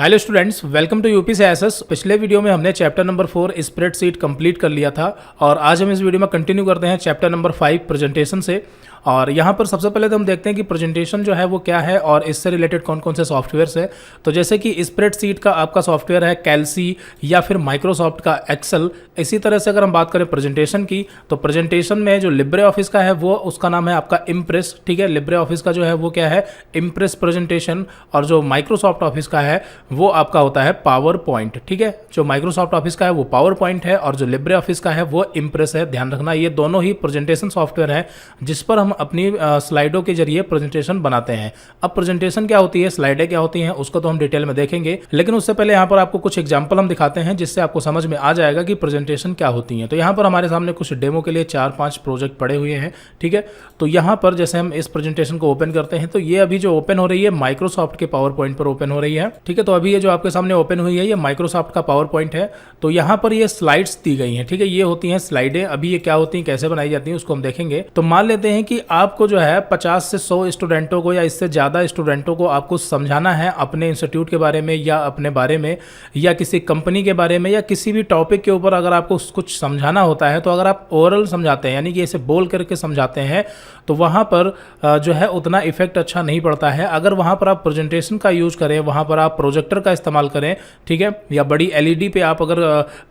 Hello students, welcome to UPCSS. पिछले video में हमने चैप्टर नंबर 4 स्प्रेडशीट कंप्लीट कर लिया था और आज हम इस वीडियो में कंटिन्यू करते हैं चैप्टर नंबर 5 प्रेजेंटेशन से। और यहाँ पर सबसे पहले तो हम देखते हैं कि प्रेजेंटेशन जो है वो क्या है और इससे रिलेटेड कौन कौन से सॉफ्टवेयर्स है। तो जैसे कि स्प्रेडशीट का आपका सॉफ्टवेयर है कैल्सी या फिर माइक्रोसॉफ्ट का एक्सेल। इसी तरह से अगर हम बात करें प्रेजेंटेशन की, तो प्रेजेंटेशन में जो लिब्रे ऑफिस का है वो उसका नाम है आपका इम्प्रेस। ठीक है, लिब्रे ऑफिस का जो है वो क्या है, इम्प्रेस प्रेजेंटेशन। और जो माइक्रोसॉफ्ट ऑफिस का है वो आपका होता है पावर पॉइंट। ठीक है, जो माइक्रोसॉफ्ट ऑफिस का है वो पावर पॉइंट है और जो लिब्रे ऑफिस का है वो इम्प्रेस है। ध्यान रखना, ये दोनों ही प्रेजेंटेशन सॉफ्टवेयर है जिस पर हम अपनी स्लाइडों के जरिए प्रेजेंटेशन बनाते हैं। अब प्रेजेंटेशन क्या होती है, स्लाइडें क्या होती हैं, उसको तो हम डिटेल में देखेंगे, लेकिन उससे पहले यहाँ पर आपको कुछ एग्जाम्पल हम दिखाते हैं जिससे आपको समझ में आ जाएगा कि प्रेजेंटेशन क्या होती है। तो यहाँ पर हमारे सामने कुछ डेमो के लिए 4-5 प्रोजेक्ट पड़े हुए हैं। ठीक है, तो यहाँ पर जैसे हम इस प्रेजेंटेशन को ओपन करते हैं तो ये अभी जो ओपन हो रही है माइक्रोसॉफ्ट के पावर पॉइंट पर ओपन हो रही है। ठीक है, तो अभी ये जो आपके सामने ओपन हुई है ये माइक्रोसॉफ्ट का पावर पॉइंट है। तो यहाँ पर ये स्लाइड्स दी गई हैं। ठीक है, ये होती हैं स्लाइडें। अभी ये क्या होती हैं, कैसे बनाई जाती हैं, उसको हम देखेंगे। तो मान लेते हैं कि आपको जो है 50 से 100 स्टूडेंटों को या इससे ज़्यादा स्टूडेंटों को आपको समझाना है अपने इंस्टीट्यूट के बारे में या अपने बारे में या किसी कंपनी के बारे में या किसी भी टॉपिक के ऊपर अगर आपको कुछ समझाना होता है। तो अगर आप ओरल समझाते हैं यानी कि ऐसे बोल करके समझाते हैं तो वहाँ पर जो है उतना इफेक्ट अच्छा नहीं पड़ता है। अगर वहाँ पर आप प्रेजेंटेशन का यूज़ करें, वहाँ पर आप प्रोजेक्टर का इस्तेमाल करें, ठीक है, या बड़ी एलईडी पे आप अगर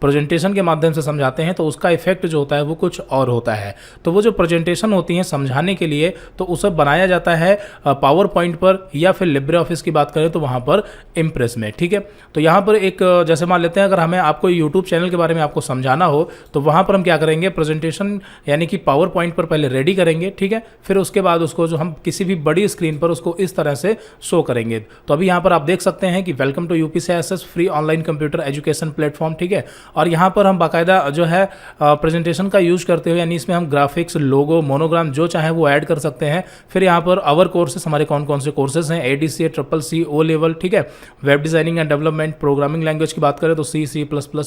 प्रेजेंटेशन के माध्यम से समझाते हैं तो उसका इफेक्ट जो होता है वो कुछ और होता है। तो वो जो प्रेजेंटेशन होती है समझाने के लिए तो उसे बनाया जाता है पावर पॉइंट पर या फिर लिब्रे ऑफिस की बात करें तो वहाँ पर इम्प्रेस में। ठीक है, तो यहाँ पर एक जैसे मान लेते हैं अगर हमें आपको यूट्यूब चैनल के बारे में आपको समझाना हो तो वहाँ पर हम क्या करेंगे, प्रेजेंटेशन यानी कि पावर पॉइंट पर पहले रेडी करेंगे। ठीक है, फिर उसके बाद उसको जो हम किसी भी बड़ी स्क्रीन पर उसको इस तरह से शो करेंगे। तो अभी यहाँ पर आप देख सकते हैं कि welcome to UPCSS free online computer education platform. ठीक है, और यहाँ पर हम बाकायदा जो है प्रेजेंटेशन का यूज करते हुए यानी इसमें हम ग्राफिक्स, लोगो, मोनोग्राम जो चाहे वो ऐड कर सकते हैं। फिर यहाँ पर अवर कोर्सेस, हमारे कौन कौन से कोर्सेज हैं, ADCA, CCC, O लेवल। ठीक है, web designing and development, programming language की बात करें तो C++,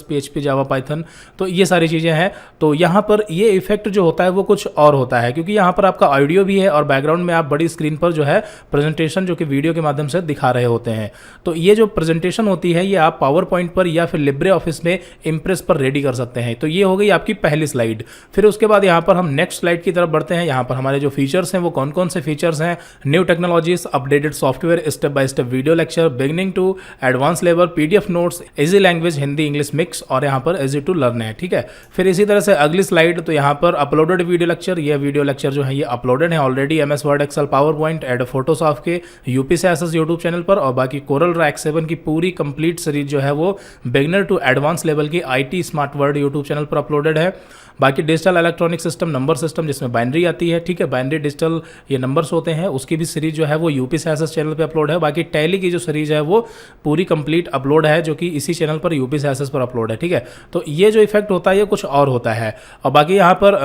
PHP, जावा, पाइथन। तो ये सारी चीज़ें हैं। तो यहाँ पर ये इफेक्ट जो होता है वो कुछ और होता है क्योंकि यहाँ पर आपका ऑडियो भी है और बैकग्राउंड में आप बड़ी स्क्रीन पर जो है प्रेजेंटेशन जो कि वीडियो के माध्यम से दिखा रहे होते हैं। तो ये जो प्रेजेंटेशन होती है ये आप पावर पॉइंट पर या फिर लिब्रे ऑफिस में इम्प्रेस पर रेडी कर सकते हैं। तो ये हो गई आपकी पहली स्लाइड। फिर उसके बाद यहाँ पर हम नेक्स्ट स्लाइड की तरफ बढ़ते हैं। यहाँ पर हमारे जो फीचर्स हैं वो कौन कौन से फीचर्स हैं, new technologies, updated software, step by step video lecture, beginning to advance level, PDF notes, easy language Hindi English mix और यहाँ पर इजी टू लर्न है। ठीक है, फिर इसी तरह से अगली स्लाइड, तो यहाँ पर अपलोडेड वीडियो लेक्चर। ये वीडियो लेक्चर जो है ये अपलोडेड है already MS Word, Excel, PowerPoint, and Photoshop के यूपीसीएसएस यूट्यूब चैनल पर। और बाकी कोरल ड्रा X7 की पूरी कंप्लीट सीरीज जो है वो बिगिनर टू एडवांस लेवल की IT smart word YouTube channel पर अपलोडेड है। बाकी digital electronic system, number system जिसमें बाइनरी आती है। ठीक है, बाइनरी डिजिटल ये नंबर्स होते हैं, उसकी भी सीरीज जो है वो यूपीसीएसएस चैनल पे अपलोड है। बाकी टैली की जो सीरीज है वो पूरी कंप्लीट अपलोड है जो कि इसी चैनल पर यूपीसीएसएस पर अपलोड है। ठीक है, तो ये जो इफेक्ट होता है ये कुछ और होता है। और बाकी यहाँ पर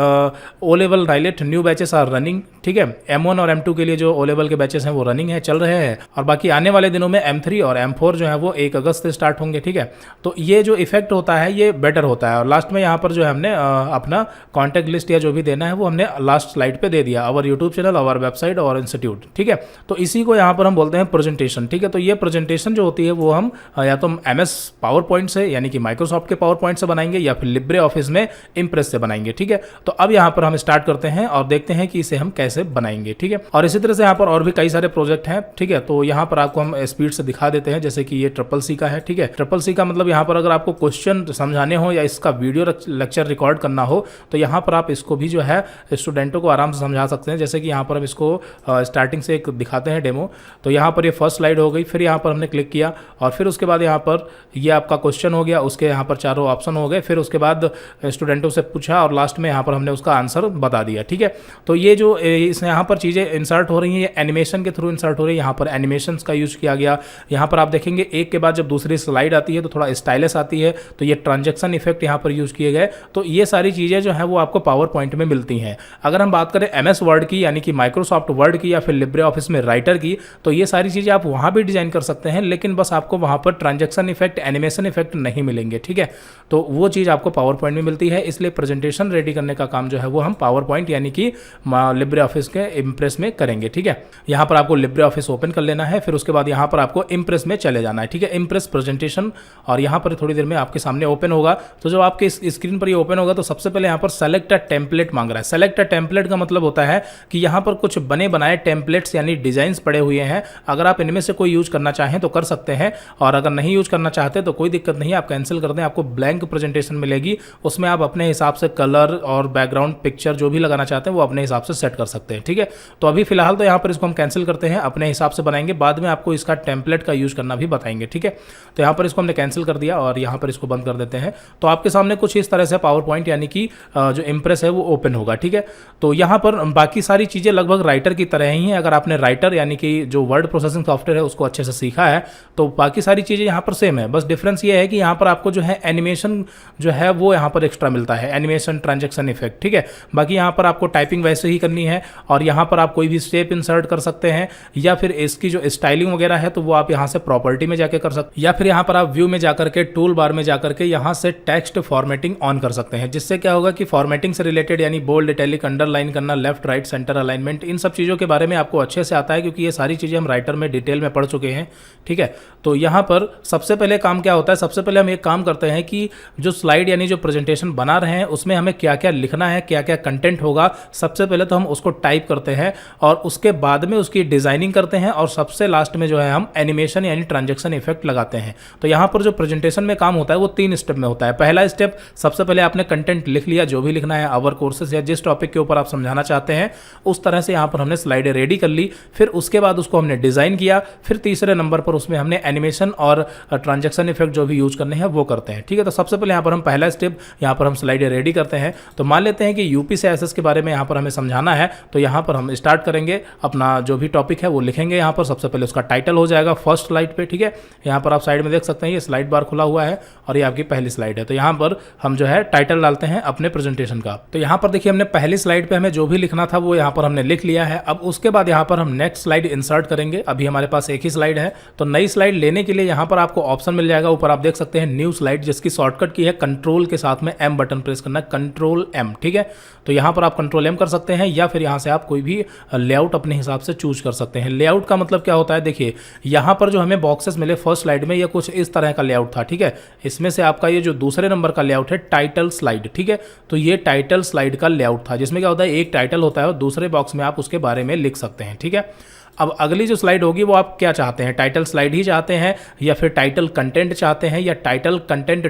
O level NIELIT new batches are running. ठीक है, M1 और M2 के लिए जो O लेवल के बैचेस हैं वो रनिंग है, चल रहे हैं। और बाकी आने वाले दिनों में M3 और M4 जो है वो 1 अगस्त से स्टार्ट होंगे। ठीक है, तो ये जो इफेक्ट होता है ये बेटर होता है। और लास्ट में यहाँ पर जो है हमने अपना कॉन्टैक्ट लिस्ट या जो भी देना है वो हमने लास्ट स्लाइड पे दे दिया, our YouTube channel, our website और इंस्टीट्यूट। ठीक है, तो इसी को यहाँ पर हम बोलते हैं प्रेजेंटेशन। ठीक है, तो ये प्रेजेंटेशन जो होती है वो हम या तो MS पावर पॉइंट से यानी कि माइक्रोसॉफ्ट के पावर पॉइंट से बनाएंगे या फिर लिब्रे ऑफिस में इम्प्रेस से बनाएंगे। ठीक है, तो अब यहाँ पर हम स्टार्ट करते हैं और देखते हैं कि इसे हम कैसे बनाएंगे। ठीक है, और इसी तरह से यहाँ पर और भी कई सारे प्रोजेक्ट हैं। ठीक है, तो यहाँ पर आपको हम स्पीड से दिखा देते हैं, जैसे कि ये CCC का है। ठीक है, CCC का मतलब यहाँ पर अगर आपको क्वेश्चन समझाने हो या इसका वीडियो लेक्चर रिकॉर्ड करना हो तो यहाँ पर आप इसको भी जो है स्टूडेंटों को आराम से समझा सकते हैं। जैसे कि यहाँ पर हम इसको स्टार्टिंग से एक दिखाते हैं डेमो। तो यहाँ पर ये फर्स्ट स्लाइड हो गई, फिर यहाँ पर हमने क्लिक किया और फिर उसके बाद यहाँ पर ये आपका क्वेश्चन हो गया, उसके यहाँ पर चारों ऑप्शन हो गए। फिर उसके बाद स्टूडेंटों से पूछा और लास्ट में यहाँ पर हमने उसका आंसर बता दिया। ठीक है, तो ये जो इसमें यहाँ पर चीज़ें इंसर्ट हो रही हैं ये एनिमेशन के थ्रू इंसर्ट हो रही है। यहाँ पर एनिमेशंस का यूज़ किया गया। यहाँ पर आप देखेंगे एक के बाद जब दूसरी स्लाइड आती है तो थोड़ा स्टाइलिश आती है, तो ये ट्रांजैक्शन इफेक्ट यहाँ पर यूज़ किए गए। तो ये सारी चीज़ें जो है वो आपको पावर पॉइंट में मिलती हैं। अगर हम बात करें MS वर्ड की, यानी कि माइक्रोसॉफ्ट वर्ड की, या फिर लिब्रे ऑफिस में राइटर की, तो ये सारी चीज़ें आप वहाँ भी डिज़ाइन कर सकते हैं, लेकिन बस आपको वहाँ पर ट्रांजैक्शन इफेक्ट, एनिमेशन इफेक्ट नहीं मिलेंगे, ठीक है। तो वो चीज़ आपको पावर पॉइंट में मिलती है, इसलिए प्रेजेंटेशन रेडी करने का काम जो है वो हम पावर पॉइंट यानी कि लिब्रे ऑफिस के इम्प्रेस में करेंगे, ठीक है। यहाँ पर आपको लिब्रे ऑफिस ओपन कर लेना है, फिर उसके बाद यहाँ पर आपको इम्प्रेस में चले जाना है, ठीक है। इम्प्रेस प्रेजेंटेशन, और यहाँ पर थोड़ी देर में आपके सामने ओपन होगा। तो जब आपके स्क्रीन पर ये ओपन होगा तो सबसे पहले यहाँ पर सेलेक्ट अ टेम्पलेट मांग रहा है। सेलेक्ट अ टेम्पलेट का मतलब होता है कि यहाँ पर कुछ बने बनाए टेम्पलेट्स यानी डिजाइन्स पड़े हुए हैं। अगर आप इनमें से कोई यूज करना चाहें तो कर सकते हैं, और अगर नहीं यूज करना चाहते तो कोई दिक्कत नहीं है, आप कैंसिल कर दें। आपको ब्लैंक प्रेजेंटेशन मिलेगी, उसमें आप अपने हिसाब से कलर और बैकग्राउंड पिक्चर जो भी लगाना चाहते हैं वो अपने हिसाब से सेट कर सकते हैं, ठीक है। तो अभी फिलहाल तो यहाँ पर इसको हम कैंसिल करते हैं, अपने हिसाब से बनाएंगे, बाद में आपको इसका टेम्पलेट का यूज करना भी बताएंगे, ठीक है। तो यहाँ पर इसको हमने कैंसिल कर दिया और यहाँ पर इसको बंद कर देते हैं। तो आपके सामने कुछ इस तरह से पावर पॉइंट यानी कि जो इम्प्रेस है वो ओपन होगा, ठीक है। तो यहाँ पर बाकी सारी चीज़ें लगभग राइटर की तरह ही हैं। अगर आपने राइटर यानी कि जो वर्ड प्रोसेसिंग सॉफ्टवेयर है उसको अच्छे से सीखा है तो बाकी सारी चीज़ें यहाँ पर सेम है। बस डिफरेंस ये है कि यहाँ पर आपको जो है एनिमेशन जो है वो यहाँ पर एक्स्ट्रा मिलता है, एनिमेशन, ट्रांजैक्शन इफेक्ट, ठीक है। बाकी यहाँ पर आपको टाइपिंग वैसे ही करनी है, और यहाँ पर आप कोई भी स्टेप इंसर्ट कर सकते हैं, या फिर इसकी जो स्टाइलिंग वगैरह है तो वो आप यहाँ से प्रॉपर्टी में जाके कर सकते हैं, या फिर यहाँ पर आप व्यू में जाकर के टूल बार में जाकर के यहाँ से टेक्स्ट फॉर्मेटिंग ऑन कर सकते हैं, जिससे क्या होगा कि फॉर्मेटिंग से रिलेटेड यानी बोल्ड, इटैलिक, अंडरलाइन करना, लेफ्ट राइट सेंटर अलाइनमेंट, इन सब चीज़ों के बारे में आपको अच्छे से आता है, क्योंकि ये सारी चीज़ें हम राइटर में डिटेल में पढ़ चुके हैं, ठीक है। तो यहाँ पर सबसे पहले काम क्या होता है, सबसे पहले हम एक काम करते हैं कि जो स्लाइड यानी जो प्रेजेंटेशन बना रहे हैं उसमें हमें क्या क्या लिखना है, क्या क्या कंटेंट होगा, सबसे पहले तो हम उसको टाइप करते हैं और उसके बाद में उसकी डिजाइनिंग करते हैं, और सबसे लास्ट में जो है हम एनिमेशन यानी ट्रांजैक्शन इफेक्ट लगाते हैं। तो यहाँ पर जो प्रेजेंटेशन में काम होता है वो 3 स्टेप में होता है। पहला स्टेप, सबसे पहले आपने कंटेंट लिख लिया, जो भी लिखना है, आवर कोर्सेज या जिस टॉपिक के ऊपर आप समझाना चाहते हैं उस तरह से यहाँ पर हमने स्लाइडें रेडी कर ली, फिर उसके बाद उसको हमने डिजाइन किया, फिर तीसरे नंबर पर उसमें हमने एनिमेशन और ट्रांजैक्शन इफेक्ट जो भी यूज करने हैं वो करते हैं, ठीक है। तो सबसे पहले यहाँ पर हम पहला स्टेप, यहाँ पर हम स्लाइडें रेडी करते हैं। तो मान लेते हैं कि यूपी से एसएस के बारे में यहाँ पर हमें समझाना है, तो यहाँ पर हम स्टार्ट करेंगे, अपना जो भी टॉपिक है वो लिखेंगे। यहाँ पर सबसे पहले उसका टाइटल हो जाएगा फर्स्ट स्लाइड पे, ठीक है। यहाँ पर आप साइड में देख सकते हैं ये स्लाइड बार खुला हुआ है और ये आपकी पहली स्लाइड है। तो यहाँ पर हम जो है टाइटल डालते हैं अपने प्रेजेंटेशन का। तो यहाँ पर देखिए हमने पहली स्लाइड पे हमें जो भी लिखना था वो यहाँ पर हमने लिख लिया है। अब उसके बाद यहाँ पर हम नेक्स्ट स्लाइड इंसर्ट करेंगे। अभी हमारे पास एक ही स्लाइड है, तो नई स्लाइड लेने के लिए यहाँ पर आपको ऑप्शन मिल जाएगा, ऊपर आप देख सकते हैं न्यू स्लाइड, जिसकी शॉर्टकट की है कंट्रोल के साथ में M बटन प्रेस करना, कंट्रोल M, ठीक है। तो यहाँ पर आप कंट्रोल M कर सकते हैं, या फिर यहाँ से आप कोई भी लेआउट अपने हिसाब से चूज कर सकते हैं। लेआउट का मतलब क्या होता है, देखिए यहाँ पर जो हमें बॉक्सेस मिले फर्स्ट स्लाइड में, ये कुछ इस तरह का लेआउट था, ठीक है। इसमें से आपका ये जो दूसरे नंबर का लेआउट है टाइटल स्लाइड, ठीक है। तो ये टाइटल स्लाइड का लेआउट था, जिसमें क्या होता है एक टाइटल होता है और दूसरे बॉक्स में आप उसके बारे में लिख सकते हैं, ठीक है। अब अगली जो स्लाइड होगी वो आप क्या चाहते हैं, टाइटल स्लाइड ही चाहते हैं, या फिर टाइटल कंटेंट चाहते हैं, या title content,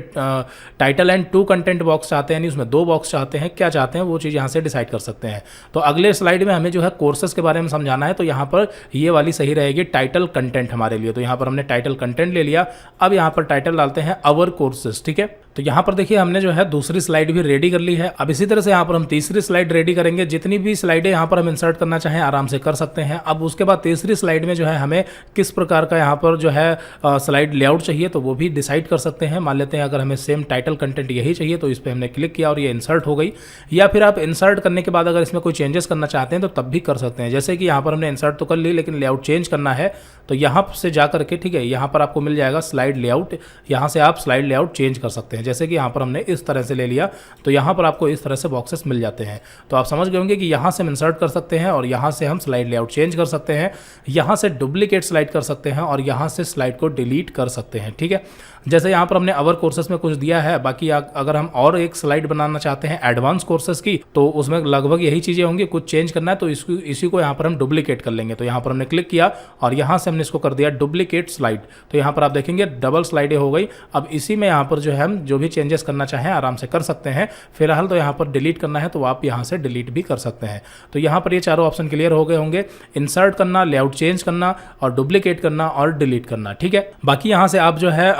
title and 2 content box चाहते हैं, यानी उसमें 2 बॉक्स चाहते हैं, क्या चाहते हैं वो चीज़ यहाँ से डिसाइड कर सकते हैं। तो अगले स्लाइड में हमें जो है कोर्सेज के बारे में समझाना है, तो यहाँ पर ये वाली सही रहेगी टाइटल कंटेंट हमारे लिए। तो यहाँ पर हमने टाइटल कंटेंट ले लिया। अब यहाँ पर टाइटल डालते हैं अवर कोर्सेज, ठीक है। तो यहाँ पर देखिए हमने जो है दूसरी स्लाइड भी रेडी कर ली है। अब इसी तरह से यहाँ पर हम तीसरी स्लाइड रेडी करेंगे। जितनी भी स्लाइडें यहाँ पर हम इंसर्ट करना चाहें आराम से कर सकते हैं। अब उसके बाद तीसरी स्लाइड में जो है हमें किस प्रकार का यहाँ पर जो है स्लाइड लेआउट चाहिए तो वो भी डिसाइड कर सकते हैं। मान लेते हैं अगर हमें सेम टाइटल कंटेंट यही चाहिए तो इस पर हमने क्लिक किया और ये इंसर्ट हो गई। या फिर आप इंसर्ट करने के बाद अगर इसमें कोई चेंजेस करना चाहते हैं तो तब भी कर सकते हैं। जैसे कि यहाँ पर हमने इंसर्ट तो कर ली लेकिन लेआउट चेंज करना है तो यहाँ से जा करके, ठीक है, यहाँ पर आपको मिल जाएगा स्लाइड लेआउट। यहाँ से आप स्लाइड लेआउट चेंज कर सकते हैं। जैसे कि यहाँ पर हमने इस तरह से ले लिया तो यहाँ पर आपको इस तरह से बॉक्सेस मिल जाते हैं। तो आप समझ गए होंगे कि यहाँ से हम इंसर्ट कर सकते हैं और यहाँ से हम स्लाइड लेआउट चेंज कर सकते हैं। यहाँ से डुप्लीकेट स्लाइड कर सकते हैं और यहाँ से स्लाइड को डिलीट कर सकते हैं, ठीक है। जैसे यहाँ पर हमने अवर कोर्सेस में कुछ दिया है। बाकी अगर हम और एक स्लाइड बनाना चाहते हैं एडवांस कोर्सेस की तो उसमें लगभग यही चीज़ें होंगी। कुछ चेंज करना है तो इसी को यहाँ पर हम डुप्लीकेट कर लेंगे। तो यहाँ पर हमने क्लिक किया और यहाँ से हमने इसको कर दिया डुप्लीकेट स्लाइड। तो यहाँ पर आप देखेंगे डबल स्लाइडें हो गई। अब इसी में यहाँ पर जो है हम जो भी चेंजेस करना चाहें आराम से कर सकते हैं। फिलहाल तो यहाँ पर डिलीट करना है तो आप यहाँ से डिलीट भी कर सकते हैं। तो यहाँ पर ये चारों ऑप्शन क्लियर हो गए होंगे, इंसर्ट करना, लेआउट चेंज करना और डुप्लीकेट करना और डिलीट करना, ठीक है। बाकी यहाँ से आप जो है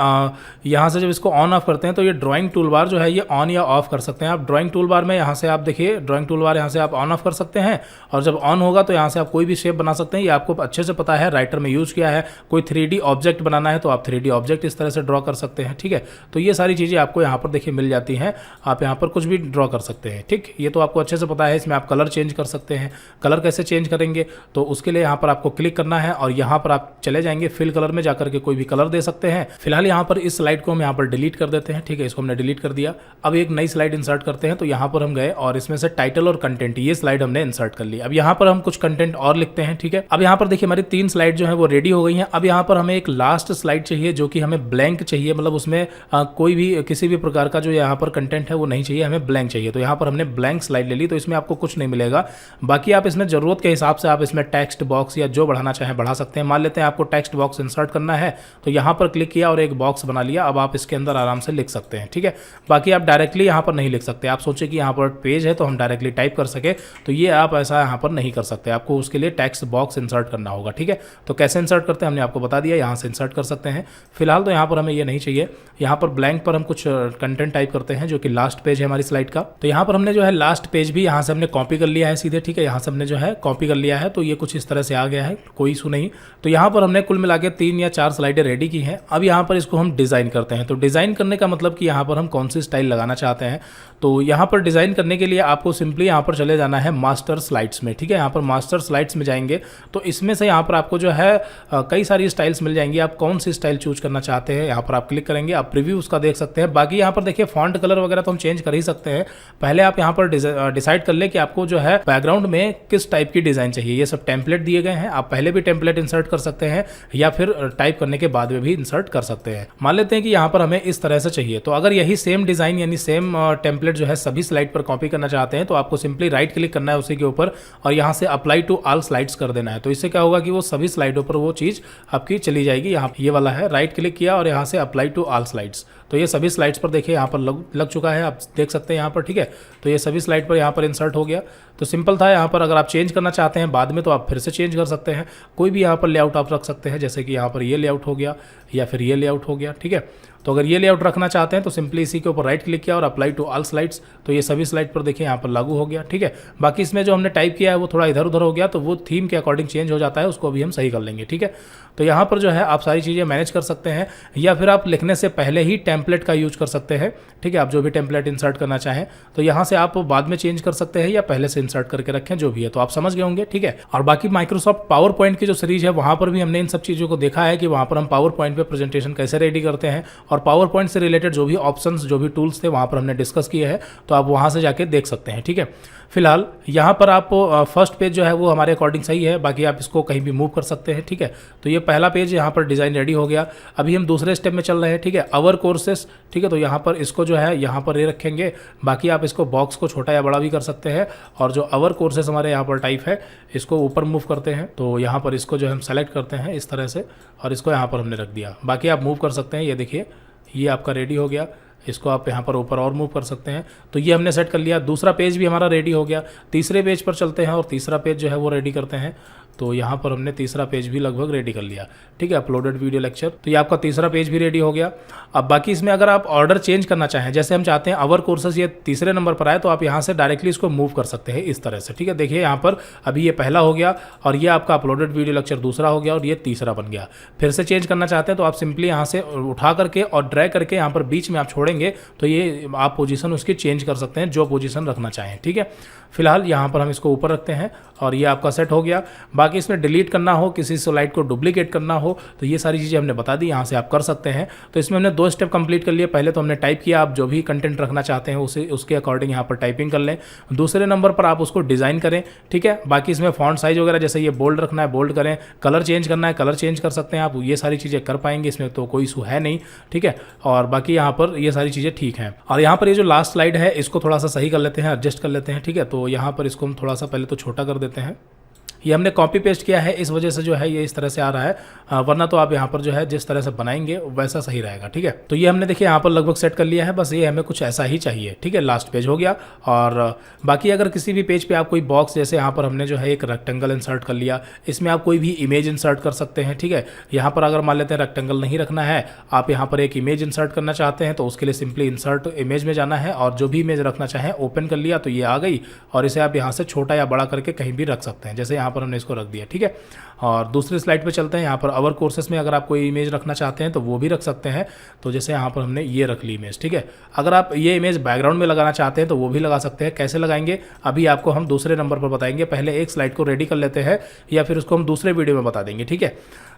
यहाँ से जब इसको ऑन ऑफ करते हैं तो ये ड्राइंग टूल बार जो है ये ऑन या ऑफ कर सकते हैं आप। ड्राइंग टूल बार में यहाँ से आप देखिए ड्राइंग टूल बार यहाँ से आप ऑन ऑफ कर सकते हैं और जब ऑन होगा तो यहाँ से आप कोई भी शेप बना सकते हैं। ये आपको अच्छे से पता है, राइटर में यूज़ किया है। कोई 3D ऑब्जेक्ट बनाना है तो आप 3D ऑब्जेक्ट इस तरह से ड्रॉ कर सकते हैं, ठीक है। तो ये सारी चीज़ें आपको यहाँ पर देखिए मिल जाती हैं। आप यहाँ पर कुछ भी ड्रॉ कर सकते हैं, ठीक, ये तो आपको अच्छे से पता है। इसमें आप कलर चेंज कर सकते हैं। कलर कैसे चेंज करेंगे, तो उसके लिए यहाँ पर आपको क्लिक करना है और यहाँ पर आप चले जाएंगे फिल कलर में, जाकर के कोई भी कलर दे सकते हैं। फिलहाल यहाँ पर इस स्लाइड को हम यहाँ पर डिलीट कर देते हैं, ठीक है, इसको हमने डिलीट कर दिया। अब एक नई स्लाइड इंसर्ट करते हैं, तो यहाँ पर हम गए और इसमें से टाइटल और कंटेंट ये स्लाइड हमने इंसर्ट कर ली। अब यहाँ पर हम कुछ कंटेंट और लिखते हैं, ठीक है। अब यहाँ पर देखिए हमारी 3 स्लाइड जो है वो रेडी हो गई हैं। अब यहाँ पर हमें एक लास्ट स्लाइड चाहिए जो कि हमें ब्लैंक चाहिए, मतलब उसमें कोई भी किसी भी प्रकार का जो यहाँ पर कंटेंट है वो नहीं चाहिए, हमें ब्लैंक चाहिए। तो यहाँ पर हमने ब्लैंक स्लाइड ले ली, तो इसमें आपको कुछ नहीं मिलेगा। बाकी आप इसमें जरूरत के हिसाब से आप इसमें टेक्स्ट बॉक्स या जो बढ़ाना चाहें बढ़ा सकते हैं। मान लेते हैं आपको टेक्स्ट बॉक्स इंसर्ट करना है, तो यहाँ पर क्लिक किया और एक बॉक्स बना लिया। अब आप इसके अंदर आराम से लिख सकते हैं, ठीक है। बाकी आप डायरेक्टली यहाँ पर नहीं लिख सकते। आप सोचे कि यहाँ पर पेज है तो हम डायरेक्टली टाइप कर सके, तो ये आप ऐसा यहाँ पर नहीं कर सकते। आपको उसके लिए टेक्स्ट बॉक्स इंसर्ट करना होगा, ठीक है। तो कैसे इंसर्ट करते हैं हमने आपको बता दिया, यहाँ से इंसर्ट कर सकते हैं। फिलहाल तो यहाँ पर हमें ये नहीं चाहिए। यहाँ पर ब्लैंक पर हम कुछ कंटेंट टाइप करते हैं जो कि लास्ट पेज है हमारी स्लाइड का। तो यहाँ पर हमने जो है लास्ट पेज भी यहाँ से हमने कॉपी कर लिया है सीधे, ठीक है। यहाँ से हमने जो है कॉपी कर लिया है, तो ये कुछ इस तरह से आ गया है, कोई इशू नहीं। तो यहाँ पर हमने कुल मिला के 3 या 4 स्लाइडें रेडी की हैं। अब यहाँ पर इसको हम डिज़ाइन करते हैं। तो डिज़ाइन करने का मतलब कि यहाँ पर हम कौन सी स्टाइल लगाना चाहते हैं। तो यहाँ पर डिज़ाइन करने के लिए आपको सिंपली यहाँ पर चले जाना है मास्टर स्लाइड्स में, ठीक है। यहाँ पर मास्टर स्लाइड्स में जाएंगे तो इसमें से यहाँ पर आपको जो है कई सारी स्टाइल्स मिल जाएंगी। आप कौन सी स्टाइल चूज करना चाहते हैं यहाँ पर आप क्लिक करेंगे, आप प्रीव्यू उसका देख सकते हैं। बाकी यहाँ पर देखिए फॉन्ट कलर वगैरह तो हम चेंज कर ही सकते हैं। पहले आप यहाँ पर डिसाइड कर ले कि आपको जो है बैकग्राउंड में किस टाइप की डिज़ाइन चाहिए। ये सब टेम्पलेट दिए गए हैं, आप पहले भी टेम्पलेट इंसर्ट कर सकते हैं या फिर टाइप करने के बाद में भी इंसर्ट कर सकते हैं। मान लेते हैं कि यहाँ पर हमें इस तरह से चाहिए, तो अगर यही सेम डिज़ाइन यानी सेम टेम्पलेट जो है सभी स्लाइड पर कॉपी करना चाहते हैं तो आपको सिंपली राइट क्लिक करना है उसी के ऊपर और यहाँ से अप्लाई टू ऑल स्लाइड्स कर देना है। तो इससे क्या होगा कि वो सभी स्लाइडों पर वो चीज़ आपकी चली जाएगी। यहाँ ये वाला है, राइट क्लिक किया और यहाँ से अप्लाई टू ऑल स्लाइड्स, तो ये सभी स्लाइड्स पर देखिए यहाँ पर लग चुका है, आप देख सकते हैं यहाँ पर, ठीक है। तो ये सभी स्लाइड पर यहाँ पर इंसर्ट हो गया। तो सिंपल था। यहाँ पर अगर आप चेंज करना चाहते हैं बाद में तो आप फिर से चेंज कर सकते हैं। कोई भी यहाँ पर लेआउट आप रख सकते हैं, जैसे कि यहाँ पर ये लेआउट हो गया या फिर ये लेआउट हो गया, ठीक है। तो अगर ये लेआउट रखना चाहते हैं तो सिंपली इसी के ऊपर राइट क्लिक किया और अप्लाई टू ऑल स्लाइड्स, तो ये सभी स्लाइड पर देखिए यहाँ पर लागू हो गया, ठीक है। बाकी इसमें जो हमने टाइप किया है वो थोड़ा इधर उधर हो गया, तो वो थीम के अकॉर्डिंग चेंज हो जाता है, उसको अभी हम सही कर लेंगे, ठीक है। तो यहाँ पर जो है आप सारी चीज़ें मैनेज कर सकते हैं या फिर आप लिखने से पहले ही टेम्पलेट का यूज कर सकते हैं, ठीक है। आप जो भी टेम्पलेट इंसर्ट करना चाहें तो यहाँ से आप बाद में चेंज कर सकते हैं या पहले से इंसर्ट करके रखें, जो भी है। तो आप समझ गए होंगे, ठीक है। और बाकी माइक्रोसॉफ्ट पावर पॉइंट की जो सीरीज है वहाँ पर भी हमने इन सब चीज़ों को देखा है कि वहाँ पर हम पावर पॉइंट पे प्रेजेंटेशन कैसे रेडी करते हैं और पावर पॉइंट से रिलेटेड जो भी ऑप्शंस जो भी टूल्स थे वहाँ पर हमने डिस्कस किए हैं, तो आप वहाँ से जाके देख सकते हैं, ठीक है। फिलहाल यहाँ पर आप फर्स्ट पेज जो है वो हमारे अकॉर्डिंग सही है, बाकी आप इसको कहीं भी मूव कर सकते हैं, ठीक है। तो ये पहला पेज यहाँ पर डिज़ाइन रेडी हो गया। अभी हम दूसरे स्टेप में चल रहे हैं, ठीक है, अवर कोर्सेस, ठीक है। तो यहाँ पर इसको जो है यहाँ पर ये रखेंगे, बाकी आप इसको बॉक्स को छोटा या बड़ा भी कर सकते हैं। और जो अवर कोर्सेस हमारे यहाँ पर टाइप है इसको ऊपर मूव करते हैं, तो यहाँ पर इसको जो है हम सेलेक्ट करते हैं इस तरह से और इसको यहाँ पर हमने रख दिया। बाकी आप मूव कर सकते हैं, ये देखिए ये आपका रेडी हो गया। इसको आप यहाँ पर ऊपर और मूव कर सकते हैं। तो ये हमने सेट कर लिया। दूसरा पेज भी हमारा रेडी हो गया। तीसरे पेज पर चलते हैं और तीसरा पेज जो है वो रेडी करते हैं। तो यहाँ पर हमने तीसरा पेज भी लगभग रेडी कर लिया, ठीक है, अपलोडेड वीडियो लेक्चर। तो ये आपका तीसरा पेज भी रेडी हो गया। अब बाकी इसमें अगर आप ऑर्डर चेंज करना चाहें, जैसे हम चाहते हैं अवर कोर्सेस ये तीसरे नंबर पर आए, तो आप यहाँ से डायरेक्टली इसको मूव कर सकते हैं इस तरह से, ठीक है। देखिए यहाँ पर अभी ये पहला हो गया और ये आपका अपलोडेड वीडियो लेक्चर दूसरा हो गया और ये तीसरा बन गया। फिर से चेंज करना चाहते हैं तो आप सिंपली यहाँ से उठा करके और ड्रैग करके यहाँ पर बीच में आप छोड़ेंगे तो ये आप पोजीशन उसकी चेंज कर सकते हैं, जो पोजीशन रखना चाहें, ठीक है। फिलहाल यहाँ पर हम इसको ऊपर रखते हैं और ये आपका सेट हो गया। बाकी इसमें डिलीट करना हो, किसी स्लाइड को डुप्लीकेट करना हो, तो ये सारी चीज़ें हमने बता दी, यहाँ से आप कर सकते हैं। तो इसमें हमने 2 स्टेप कंप्लीट कर लिए। पहले तो हमने टाइप किया, आप जो भी कंटेंट रखना चाहते हैं उसे उसके अकॉर्डिंग यहाँ पर टाइपिंग कर लें। दूसरे नंबर पर आप उसको डिज़ाइन करें, ठीक है। बाकी इसमें फॉन्ट साइज वगैरह जैसे ये बोल्ड रखना है बोल्ड करें, कलर चेंज करना है कलर चेंज कर सकते हैं आप, ये सारी चीज़ें कर पाएंगे, इसमें तो कोई इशू है नहीं, ठीक है। और बाकी यहाँ पर ये सारी चीज़ें ठीक हैं। और यहाँ पर ये जो लास्ट स्लाइड है इसको थोड़ा सा सही कर लेते हैं, एडजस्ट कर लेते हैं, ठीक है। तो यहाँ पर इसको हम थोड़ा सा पहले तो छोटा कर देते हैं। ये हमने कॉपी पेस्ट किया है, इस वजह से जो है ये इस तरह से आ रहा है, वरना तो आप यहाँ पर जो है जिस तरह से बनाएंगे वैसा सही रहेगा, ठीक है। तो ये हमने देखिए यहाँ पर लगभग सेट कर लिया है, बस ये हमें कुछ ऐसा ही चाहिए, ठीक है। लास्ट पेज हो गया। और बाकी अगर किसी भी पेज पे आप कोई बॉक्स, जैसे यहाँ पर हमने जो है एक रेक्टेंगल इंसर्ट कर लिया, इसमें आप कोई भी इमेज इंसर्ट कर सकते हैं, ठीक है। यहाँ पर अगर मान लेते हैं रेक्टेंगल नहीं रखना है, आप यहाँ पर एक इमेज इंसर्ट करना चाहते हैं तो उसके लिए सिंपली इंसर्ट इमेज में जाना है और जो भी इमेज रखना चाहें ओपन कर लिया, तो ये आ गई और इसे आप यहाँ से छोटा या बड़ा करके कहीं भी रख सकते हैं। जैसे यहाँ यहाँ पर हमने इसको रख दिया, ठीक है। और दूसरी स्लाइड पे चलते हैं। यहाँ पर अवर कोर्सेस में अगर आप कोई इमेज रखना चाहते हैं तो वो भी रख सकते हैं। तो जैसे यहाँ पर हमने ये रख ली इमेज, ठीक है। अगर आप ये इमेज बैकग्राउंड में लगाना चाहते हैं तो वो भी लगा सकते हैं। कैसे लगाएंगे अभी आपको हम दूसरे नंबर पर बताएंगे। पहले एक स्लाइड को रेडी कर लेते हैं या फिर उसको हम दूसरे वीडियो में बता देंगे, ठीक है।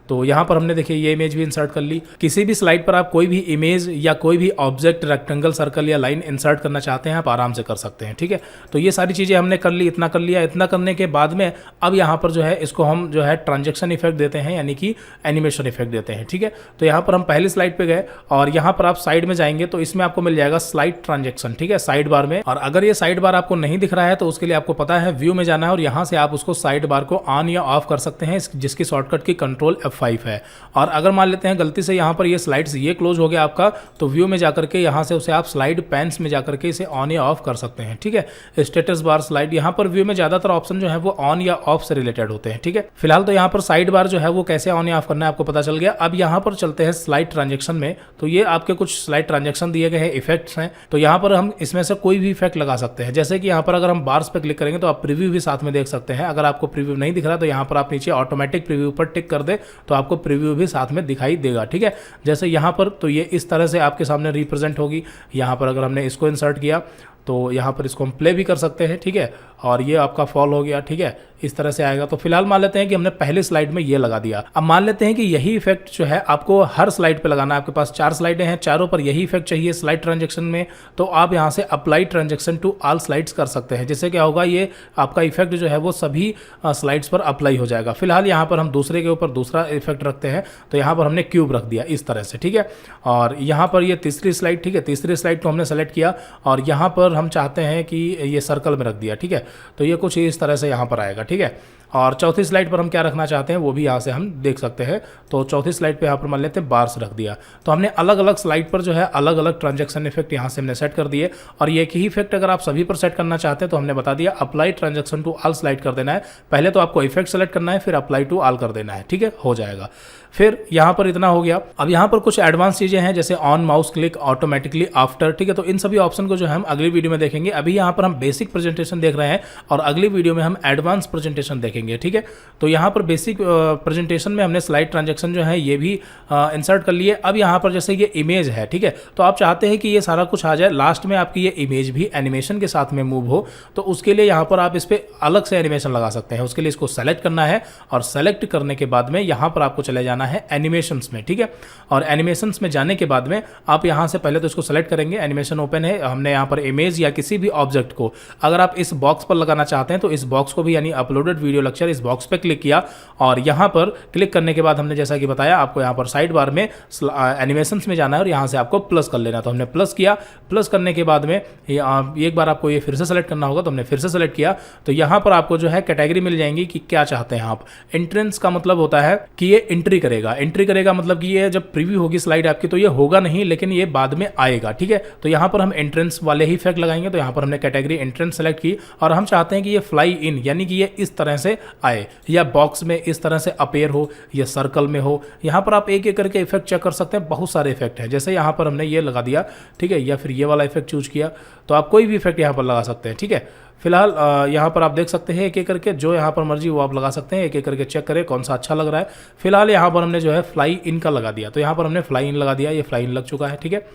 तो यहाँ पर हमने देखिए ये इमेज भी इंसर्ट कर ली। किसी भी स्लाइड पर आप कोई भी इमेज या कोई भी ऑब्जेक्ट, रेक्टेंगल, सर्कल या लाइन इंसर्ट करना चाहते हैं आप आराम से कर सकते हैं, ठीक है। तो ये सारी चीज़ें हमने कर ली, इतना कर लिया। इतना करने के बाद में अब यहाँ पर जो है इसको हम जो है ट्रांजेक्शन इफेक्ट देते हैं, यानी कि एनिमेशन इफेक्ट देते हैं, ठीक है। तो यहाँ पर हम पहली स्लाइड पे गए और यहाँ पर आप साइड में जाएंगे तो इसमें आपको मिल जाएगा स्लाइड ट्रांजेक्शन, ठीक है, साइड बार में। और अगर ये साइड बार आपको नहीं दिख रहा है तो उसके लिए आपको पता है व्यू में जाना है और यहाँ से आप उसको साइड बार को ऑन या ऑफ कर सकते हैं, जिसकी शॉर्टकट की कंट्रोल F5 है। और अगर मान लेते हैं गलती से यहाँ पर ये स्लाइड्स ये क्लोज हो गया आपका, तो व्यू में जाकर के यहाँ से उसे आप स्लाइड पैन्स में जाकर के इसे ऑन या ऑफ कर सकते हैं, ठीक है। स्टेटस बार, स्लाइड, यहाँ पर व्यू में ज्यादातर ऑप्शन जो है वो ऑन या ऑफ से रिलेटेड होते हैं, ठीक है। फिलहाल तो यहाँ पर साइड बार जो है वो कैसे ऑन या ऑफ करना है आपको पता चल गया। अब यहाँ पर चलते हैं स्लाइड ट्रांजेक्शन में। तो ये आपके कुछ स्लाइड ट्रांजेक्शन दिए गए हैं, इफेक्ट्स हैं। तो यहाँ पर हम इसमें से कोई भी इफेक्ट लगा सकते हैं। जैसे कि यहाँ पर अगर हम बार्स पे क्लिक करेंगे तो आप प्रीव्यू भी साथ में देख सकते हैं। अगर आपको प्रीव्यू नहीं दिख रहा तो यहाँ पर आप नीचे ऑटोमेटिक प्रीव्यू पर टिक कर दे तो आपको प्रीव्यू भी साथ में दिखाई देगा, ठीक है। जैसे यहाँ पर तो ये इस तरह से आपके सामने रिप्रेजेंट होगी। यहाँ पर अगर हमने इसको इंसर्ट किया तो यहाँ पर इसको हम प्ले भी कर सकते हैं, ठीक है। और ये आपका फॉल हो गया, ठीक है, इस तरह से आएगा। तो फिलहाल मान लेते हैं कि हमने पहली स्लाइड में ये लगा दिया। अब मान लेते हैं कि यही इफेक्ट जो है आपको हर स्लाइड पे लगाना है। आपके पास 4 स्लाइडें हैं, चारों पर यही इफेक्ट चाहिए स्लाइड ट्रांजेक्शन में। तो आप यहाँ से apply transaction to all slides कर सकते हैं। जिससे क्या होगा, ये आपका इफेक्ट जो है वो सभी स्लाइड्स पर अप्लाई हो जाएगा। फिलहाल यहाँ पर हम दूसरे के ऊपर दूसरा इफेक्ट रखते हैं। तो यहाँ पर हमने क्यूब रख दिया इस तरह से, ठीक है। और यहाँ पर ये तीसरी स्लाइड, ठीक है, तीसरी स्लाइड को हमने सेलेक्ट किया और यहाँ पर हम चाहते हैं कि ये सर्कल में रख दिया, ठीक है। तो ये कुछ इस तरह से यहाँ पर आएगा, ठीक है। और चौथी स्लाइड पर हम क्या रखना चाहते हैं वो भी यहाँ से हम देख सकते हैं। तो चौथी स्लाइड पे यहाँ पर मान लेते हैं बार्स रख दिया। तो हमने अलग अलग स्लाइड पर जो है अलग अलग ट्रांजेक्शन इफेक्ट यहाँ से हमने सेट कर दिए। और ये ही इफेक्ट अगर आप सभी पर सेट करना चाहते हैं तो हमने बता दिया apply transaction to all slide कर देना है। पहले तो आपको इफेक्ट सेलेक्ट करना है, फिर अप्लाई टू ऑल कर देना है, ठीक है, हो जाएगा। फिर यहाँ पर इतना हो गया। अब यहाँ पर कुछ एडवांस चीज़ें हैं जैसे on mouse click, automatically after, ठीक है। तो इन सभी ऑप्शन को जो है हम अगली वीडियो में देखेंगे। अभी यहाँ पर हम बेसिक प्रेजेंटेशन देख रहे हैं और अगली वीडियो में हम एडवांस प्रेजेंटेशन देखेंगे, ठीक है। तो यहाँ पर बेसिक प्रेजेंटेशन में हमने स्लाइड ट्रांजेक्शन जो है ये भी इंसर्ट कर लिए। अब यहाँ पर जैसे ये इमेज है, ठीक है, तो आप चाहते हैं कि ये सारा कुछ आ जाए, लास्ट में आपकी ये इमेज भी एनिमेशन के साथ में मूव हो। तो उसके लिए यहाँ पर आप इस पर अलग से एनिमेशन लगा सकते हैं। उसके लिए इसको सेलेक्ट करना है और सेलेक्ट करने के बाद में यहाँ पर आपको चले जाना है एनिमेशंस में, ठीक है। और एनिमेशंस में जाने के बाद में आप यहाँ से पहले तो इसको सेलेक्ट करेंगे, एनिमेशन ओपन है, हमने यहाँ पर इमेज या किसी भी ऑब्जेक्ट को अगर आप इस बॉक्स पर लगाना चाहते हैं तो इस बॉक्स को भी यानी अपलोडेड वीडियो लेक्चर इस बॉक्स पे क्लिक किया और यहाँ पर क्लिक करने के बाद हमने जैसा कि बताया आपको यहाँ पर साइड बार में एनिमेशंस में जाना है और यहाँ से आपको प्लस कर लेना। तो हमने प्लस किया, प्लस करने के बाद में एक बार आपको ये फिर से सेलेक्ट करना होगा। तो हमने फिर से सेलेक्ट किया तो यहाँ पर आपको जो है कैटेगरी मिल जाएंगी कि क्या चाहते हैं आप। एंट्रेंस का मतलब होता है कि ये एंट्री करेगा, एंट्री करेगा मतलब कि ये जब प्रीव्यू होगी स्लाइड आपकी तो ये होगा नहीं, लेकिन ये बाद में आएगा, ठीक है। तो यहाँ पर हम एंट्रेंस वाले ही इफेक्ट लगाएंगे। तो यहाँ पर हमने कैटेगरी एंट्रेंस सेलेक्ट की और हम चाहते हैं कि ये फ्लाई इन यानी कि ये इस तरह से आए या बॉक्स में इस तरह से अपेयर हो या सर्कल में हो। यहाँ पर आप एक एक करके इफेक्ट चेक कर सकते हैं, बहुत सारे इफेक्ट हैं। जैसे यहाँ पर हमने ये लगा दिया, ठीक है, या फिर ये वाला इफेक्ट चूज किया। तो आप कोई भी इफेक्ट यहाँ पर लगा सकते हैं, ठीक है। फिलहाल यहाँ पर आप देख सकते हैं एक एक करके जो यहाँ पर मर्जी वो आप लगा सकते हैं। एक एक करके चेक करें कौन सा अच्छा लग रहा है। फिलहाल यहाँ पर हमने जो है फ्लाई इन का लगा दिया। तो यहाँ पर हमने फ्लाई इन लगा दिया, ये फ्लाई इन लग चुका है, ठीक है।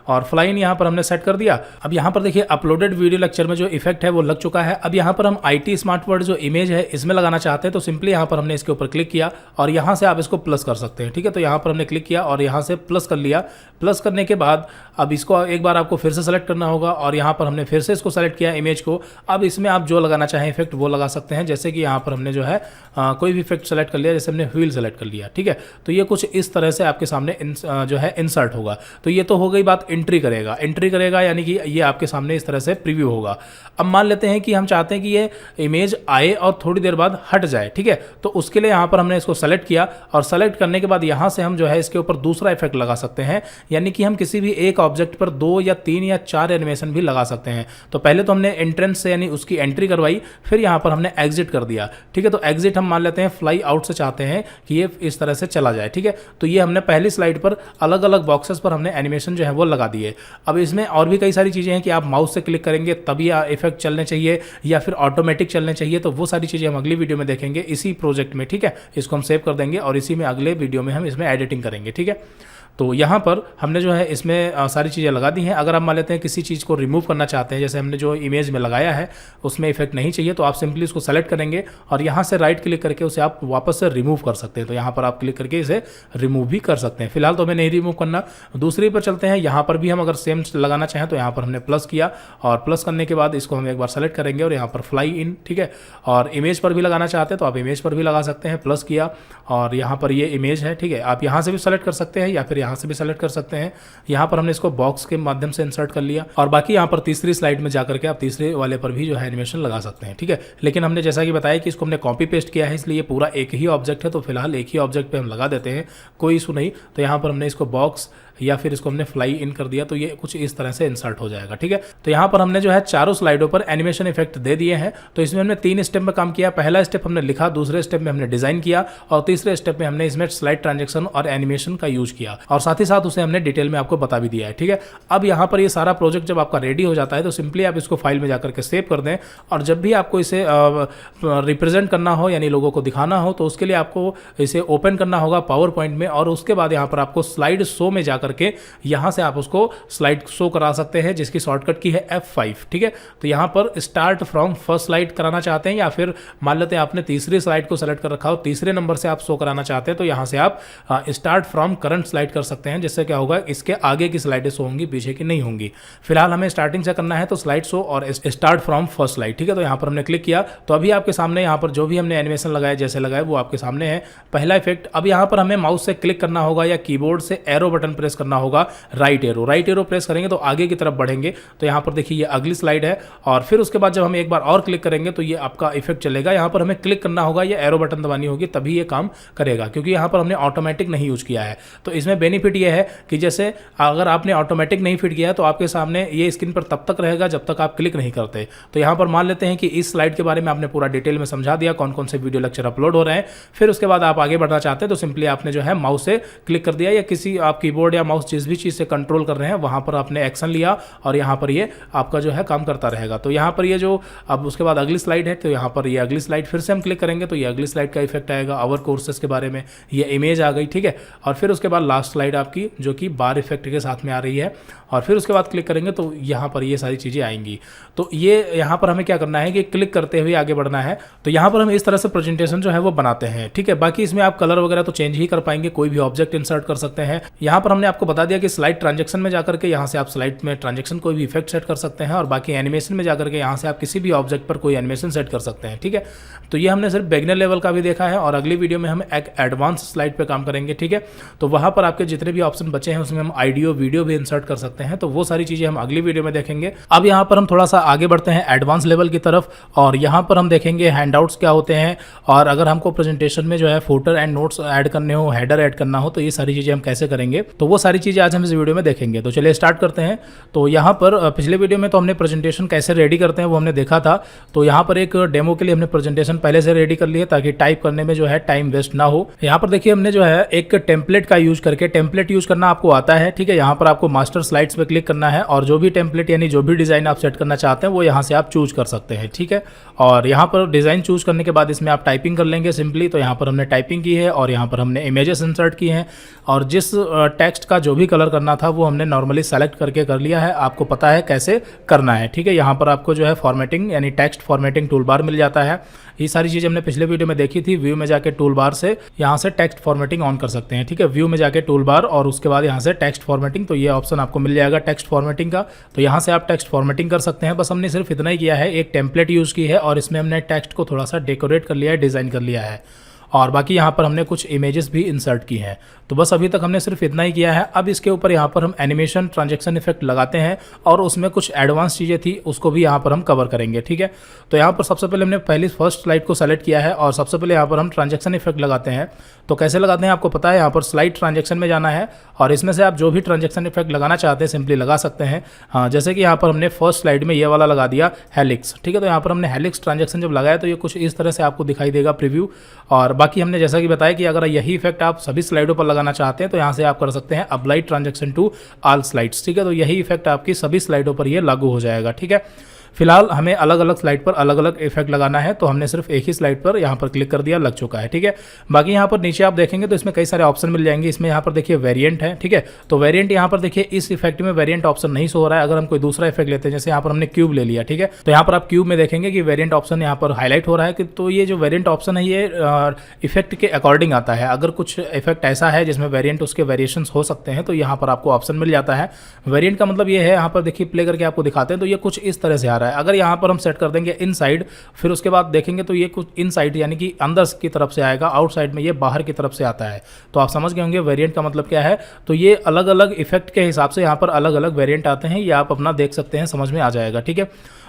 और फ्लाई इन यहाँ पर हमने सेट कर दिया। अब यहाँ पर देखिए अपलोडेड वीडियो लेक्चर में जो इफेक्ट है वो लग चुका है। अब यहाँ पर हम IT स्मार्ट वर्ड जो इमेज है इसमें लगाना चाहते हैं तो सिंपली यहाँ पर हमने इसके ऊपर क्लिक किया और यहाँ से आप इसको प्लस कर सकते हैं, ठीक है। तो यहाँ पर हमने क्लिक किया और यहाँ से प्लस कर लिया। प्लस करने के बाद अब इसको एक बार आपको फिर से सेलेक्ट करना होगा और यहाँ पर हमने फिर से इसको सेलेक्ट किया इमेज को। अब इसमें आप जो लगाना चाहें इफेक्ट वो लगा सकते हैं। जैसे कि यहाँ पर हमने जो है कोई भी इफेक्ट सेलेक्ट कर लिया, जैसे हमने व्हील सेलेक्ट कर लिया, ठीक है। तो ये कुछ इस तरह से आपके सामने जो है इंसर्ट होगा। तो ये तो हो गई बात एंट्री करेगा, एंट्री करेगा यानी कि ये आपके सामने इस तरह से प्रीव्यू होगा। अब मान लेते हैं कि हम चाहते हैं कि ये इमेज आए और थोड़ी देर बाद हट जाए, ठीक है। तो उसके लिए यहाँ पर हमने इसको सेलेक्ट किया और सेलेक्ट करने के बाद यहाँ से हम जो है इसके ऊपर दूसरा इफेक्ट लगा सकते हैं। यानी कि हम किसी भी एक ऑब्जेक्ट पर 2 या 3 या 4 एनिमेशन भी लगा सकते हैं। तो पहले तो हमने एंट्रेंस से यानी उसकी एंट्री करवाई, फिर यहाँ पर हमने एग्जिट कर दिया, ठीक है। तो एग्जिट हम मान लेते हैं फ्लाई आउट से चाहते हैं कि ये इस तरह से चला जाए, ठीक है। तो ये हमने पहली स्लाइड पर अलग अलग बॉक्सेस पर हमने एनिमेशन जो है वो लगा लगा दिए। अब इसमें और भी कई सारी चीज़ें हैं कि आप माउस से क्लिक करेंगे तभी इफेक्ट चलने चाहिए या फिर ऑटोमेटिक चलने चाहिए, तो वो सारी चीज़ें हम अगली वीडियो में देखेंगे इसी प्रोजेक्ट में, ठीक है। इसको हम सेव कर देंगे और इसी में अगले वीडियो में हम इसमें एडिटिंग करेंगे, ठीक है। तो यहाँ पर हमने जो है इसमें सारी चीज़ें लगा दी हैं। अगर आप मान लेते हैं किसी चीज़ को रिमूव करना चाहते हैं, जैसे हमने जो इमेज में लगाया है उसमें इफेक्ट नहीं चाहिए, तो आप सिंपली उसको सेलेक्ट करेंगे और यहाँ से राइट क्लिक करके उसे आप वापस से रिमूव कर सकते हैं। तो यहाँ पर आप क्लिक करके इसे रिमूव भी कर सकते हैं। फिलहाल तो हमें नहीं रिमूव करना। दूसरी पर चलते हैं। यहाँ पर भी हम अगर सेम लगाना चाहें तो यहाँ पर हमने प्लस किया और प्लस करने के बाद इसको हम एक बार सेलेक्ट करेंगे और यहाँ पर फ्लाई इन, ठीक है। और इमेज पर भी लगाना चाहते हैं तो आप इमेज पर भी लगा सकते हैं, प्लस किया और यहाँ पर ये इमेज है, ठीक है। आप यहाँ से भी सेलेक्ट कर सकते हैं या फिर यहाँ से भी सेलेक्ट कर सकते हैं। यहाँ पर हमने इसको बॉक्स के माध्यम से इंसर्ट कर लिया और बाकी यहाँ पर तीसरी स्लाइड में जाकर के आप तीसरे वाले पर भी जो है एनिमेशन लगा सकते हैं, ठीक है। लेकिन हमने जैसा कि बताया कि इसको हमने कॉपी पेस्ट किया है, इसलिए पूरा एक ही ऑब्जेक्ट है, तो फिलहाल एक ही ऑब्जेक्ट पे हम लगा देते हैं, कोई इशू नहीं। तो यहाँ पर हमने इसको बॉक्स या फिर इसको हमने फ्लाई इन कर दिया, तो ये कुछ इस तरह से इंसर्ट हो जाएगा, ठीक है। तो यहाँ पर हमने जो है चारों स्लाइडों पर एनिमेशन इफेक्ट दे दिए हैं। तो इसमें हमने 3 स्टेप में काम किया। पहला स्टेप हमने लिखा, दूसरे स्टेप में हमने डिजाइन किया और तीसरे स्टेप में हमने इसमें स्लाइड ट्रांजेक्शन और एनिमेशन का यूज किया और साथ ही साथ उसे हमने डिटेल में आपको बता भी दिया है, ठीक है। अब यहाँ पर ये सारा प्रोजेक्ट जब आपका रेडी हो जाता है तो सिंपली आप इसको फाइल में जाकर के सेव कर दें और जब भी आपको इसे रिप्रेजेंट करना हो यानी लोगों को दिखाना हो तो उसके लिए आपको इसे ओपन करना होगा पावर पॉइंट में और उसके बाद यहाँ पर आपको स्लाइड शो में जाकर के यहाँ से आप उसको स्लाइड शो करा सकते हैं, जिसकी शॉर्टकट की है F5, ठीक है। तो यहाँ पर स्टार्ट फ्रॉम फर्स्ट स्लाइड कराना चाहते हैं या फिर मान लेते हैं आपने तीसरी स्लाइड को सेलेक्ट कर रखा हो, तीसरे नंबर से आप शो कराना चाहते हैं तो यहाँ से आप स्टार्ट फ्रॉम करंट स्लाइड कर सकते हैं, जिससे क्या होगा इसके आगे की स्लाइडें शो होंगी, पीछे की नहीं होंगी। फिलहाल हमें स्टार्टिंग से करना है तो स्लाइड शो और स्टार्ट फ्रॉम फर्स्ट स्लाइड, ठीक है। तो यहाँ पर हमने क्लिक किया तो अभी आपके सामने यहाँ पर जो भी हमने एनिमेशन लगाया जैसे लगाया वो आपके सामने है, पहला इफेक्ट। अब यहाँ पर हमें माउस से क्लिक करना होगा या कीबोर्ड से एरो बटन प्रेस करना होगा, राइट एरो प्रेस करेंगे तो आगे की तरफ बढ़ेंगे। तो यहाँ पर देखिए ये अगली स्लाइड है और फिर उसके बाद जब हम एक बार और क्लिक करेंगे तो ये आपका इफेक्ट चलेगा। यहाँ पर हमें क्लिक करना होगा या एरो बटन दबानी होगी तभी ये काम करेगा, क्योंकि यहाँ पर हमने ऑटोमेटिक नहीं यूज किया है। तो इसमें बेनिफिट ये है कि जैसे अगर आपने ऑटोमेटिक नहीं फिट किया है तो आपके सामने ये स्क्रीन पर तब तक रहेगा जब तक आप क्लिक नहीं करते। तो यहाँ पर मान लेते हैं कि इस स्लाइड के बारे में आपने पूरा डिटेल में समझा दिया, कौन कौन से वीडियो लेक्चर अपलोड हो रहे हैं। फिर उसके बाद आप आगे बढ़ना चाहते हैं तो सिंपली आपने जो है माउस से क्लिक कर दिया या किसी आप कीबोर्ड या माउस जिस भी चीज़ से कंट्रोल कर रहे हैं वहाँ पर आपने एक्शन लिया और यहाँ पर ये आपका जो है काम करता रहेगा। तो यहाँ पर ये जो अब उसके बाद अगली स्लाइड है तो यहाँ पर ये अगली स्लाइड फिर से हम क्लिक करेंगे तो ये अगली स्लाइड का इफेक्ट आएगा, आवर कोर्सेज के बारे में ये इमेज आ गई, ठीक है। और फिर उसके बाद लास्ट स्लाइड आपकी जो कि बार इफेक्ट के साथ में आ रही है और फिर उसके बाद क्लिक करेंगे तो यहाँ पर ये सारी चीज़ें आएंगी। तो ये यहाँ पर हमें क्या करना है कि क्लिक करते हुए आगे बढ़ना है। तो यहाँ पर हम इस तरह से प्रेजेंटेशन जो है वो बनाते हैं, ठीक है। बाकी इसमें आप कलर वगैरह तो चेंज ही कर पाएंगे, कोई भी ऑब्जेक्ट इंसर्ट कर सकते हैं। यहाँ पर हमने आपको बता दिया कि स्लाइड ट्रांजेक्शन में जाकर के यहाँ से आप स्लाइड में ट्रांजेक्शन कोई भी इफेक्ट सेट कर सकते हैं और बाकी एनिमेशन में जाकर के यहाँ से आप किसी भी ऑब्जेक्ट पर कोई एनिमेशन सेट कर सकते हैं, ठीक है। तो ये हमने सिर्फ बिगिनर लेवल का भी देखा है और अगली वीडियो में हम एक एडवांस स्लाइड पे काम करेंगे, ठीक है। तो वहाँ पर आपके जितने भी ऑप्शन बचे हैं उसमें हम ऑडियो वीडियो भी इंसर्ट कर सकते हैं, तो वो सारी चीज़ें हम अगली वीडियो में देखेंगे। अब यहाँ पर हम थोड़ा सा आगे बढ़ते हैं एडवांस लेवल की तरफ और यहाँ पर हम देखेंगे हैंडआउट्स क्या होते हैं और अगर हमको प्रेजेंटेशन में जो है फुटर एंड नोट्स ऐड करने हो, हेडर ऐड करना हो तो ये सारी चीज़ें हम कैसे करेंगे, तो वो सारी चीज़ें आज हम इस वीडियो में देखेंगे। तो चलिए स्टार्ट करते हैं। तो यहाँ पर पिछले वीडियो में तो हमने प्रेजेंटेशन कैसे रेडी करते हैं वो हमने देखा था। तो यहाँ पर एक डेमो के लिए हमने प्रेजेंटेशन पहले से रेडी कर लिए ताकि टाइप करने में जो है टाइम वेस्ट ना हो। यहाँ पर देखिए हमने जो है एक टेम्पलेट का यूज करके, टेम्पलेट यूज करना आपको आता है, ठीक है। यहाँ पर आपको मास्टर स्लाइड्स पे क्लिक करना है और जो भी टेम्पलेट यानी जो भी डिजाइन आप सेट करना चाहते हैं वो यहाँ से आप चूज कर सकते हैं, ठीक है। और यहाँ पर डिजाइन चूज करने के बाद इसमें आप टाइपिंग कर लेंगे सिंपली। तो यहाँ पर हमने टाइपिंग की है और यहाँ पर हमने इमेजेस इंसर्ट की हैं और जिस टेक्स्ट का जो भी कलर करना था वो हमने नॉर्मली सेलेक्ट करके कर लिया है। आपको पता है कैसे करना है, ठीक है। यहाँ पर आपको जो है फॉर्मेटिंग यानी टेक्स्ट फॉर्मेटिंग टूल बार मिल जाता है। ये सारी चीज़ें हमने पिछले वीडियो में देखी थी। व्यू में जाके टूल बार से यहाँ से टेक्स्ट फॉर्मेटिंग ऑन कर सकते हैं, ठीक है। व्यू में जाके टूल बार और उसके बाद यहाँ से टेक्स्ट फॉर्मेटिंग, तो ये ऑप्शन आपको मिल जाएगा टेक्स्ट फॉर्मेटिंग का। तो यहाँ से आप टेक्स्ट फॉर्मेटिंग कर सकते हैं। बस हमने सिर्फ इतना ही किया है, एक टेम्पलेट यूज़ की है और इसमें हमने टेक्स्ट को थोड़ा सा डेकोरेट कर लिया है, डिज़ाइन कर लिया है और बाकी यहाँ पर हमने कुछ इमेजेस भी इंसर्ट की हैं। तो बस अभी तक हमने सिर्फ इतना ही किया है। अब इसके ऊपर यहाँ पर हम एनिमेशन ट्रांजेक्शन इफेक्ट लगाते हैं और उसमें कुछ एडवांस चीज़ें थी उसको भी यहाँ पर हम कवर करेंगे, ठीक है। तो यहाँ पर सबसे पहले हमने पहली फर्स्ट स्लाइड को सेलेक्ट किया है और सबसे पहले यहाँ पर हम ट्रांजेक्शन इफेक्ट लगाते हैं। तो कैसे लगाते हैं आपको पता है, यहाँ पर स्लाइड ट्रांजेक्शन में जाना है और इसमें से आप जो भी ट्रांजेक्शन इफेक्ट लगाना चाहते हैं सिंपली लगा सकते हैं। हाँ, जैसे कि यहाँ पर हमने फर्स्ट स्लाइड में ये वाला लगा दिया हेलिक्स, ठीक है। तो यहाँ पर हमने हेलिक्स ट्रांजेक्शन जब लगाया तो ये कुछ इस तरह से आपको दिखाई देगा प्रीव्यू। और बाकी हमने जैसा कि बताया कि अगर यही इफेक्ट आप सभी स्लाइडों पर लगाना चाहते हैं तो यहाँ से आप कर सकते हैं apply transaction to all slides, ठीक है। तो यही इफेक्ट आपकी सभी स्लाइडों पर ये लागू हो जाएगा, ठीक है। फिलहाल हमें अलग अलग स्लाइड पर अलग अलग इफेक्ट लगाना है, तो हमने सिर्फ एक ही स्लाइड पर यहाँ पर क्लिक कर दिया, लग चुका है, ठीक है। बाकी यहाँ पर नीचे आप देखेंगे तो इसमें कई सारे ऑप्शन मिल जाएंगे। इसमें यहाँ पर देखिए वेरिएंट है, ठीक है। तो वेरिएंट यहाँ पर देखिए इस इफेक्ट में वेरिएंट ऑप्शन नहीं शो हो रहा है। अगर हम कोई दूसरा इफेक्ट लेते हैं, जैसे यहाँ पर हमने क्यूब ले लिया, ठीक है, तो यहाँ पर आप क्यूब में देखेंगे कि वेरिएंट ऑप्शन यहाँ पर हाईलाइट हो रहा है कि तो ये जो वेरिएंट ऑप्शन है ये इफेक्ट के अकॉर्डिंग आता है। अगर कुछ इफेक्ट ऐसा है जिसमें वेरिएंट उसके वेरिएशंस हो सकते हैं तो यहाँ पर आपको ऑप्शन मिल जाता है। वेरिएंट का मतलब ये है, यहाँ पर देखिए प्ले करके आपको दिखाते हैं तो ये कुछ इस तरह से आ रहा है। अगर यहाँ पर हम सेट कर देंगे इनसाइड, फिर उसके बाद देखेंगे तो ये कुछ इनसाइड यानी कि अंदर की तरफ से आएगा, आउटसाइड में ये बाहर की तरफ से आता है। तो आप समझ गए होंगे वेरिएंट का मतलब क्या है। तो ये अलग अलग इफेक्ट के हिसाब से यहाँ पर अलग अलग वेरिएंट आते हैं, ये आप अपना देख सकते हैं, समझ में आ जाएगा, ठीक है।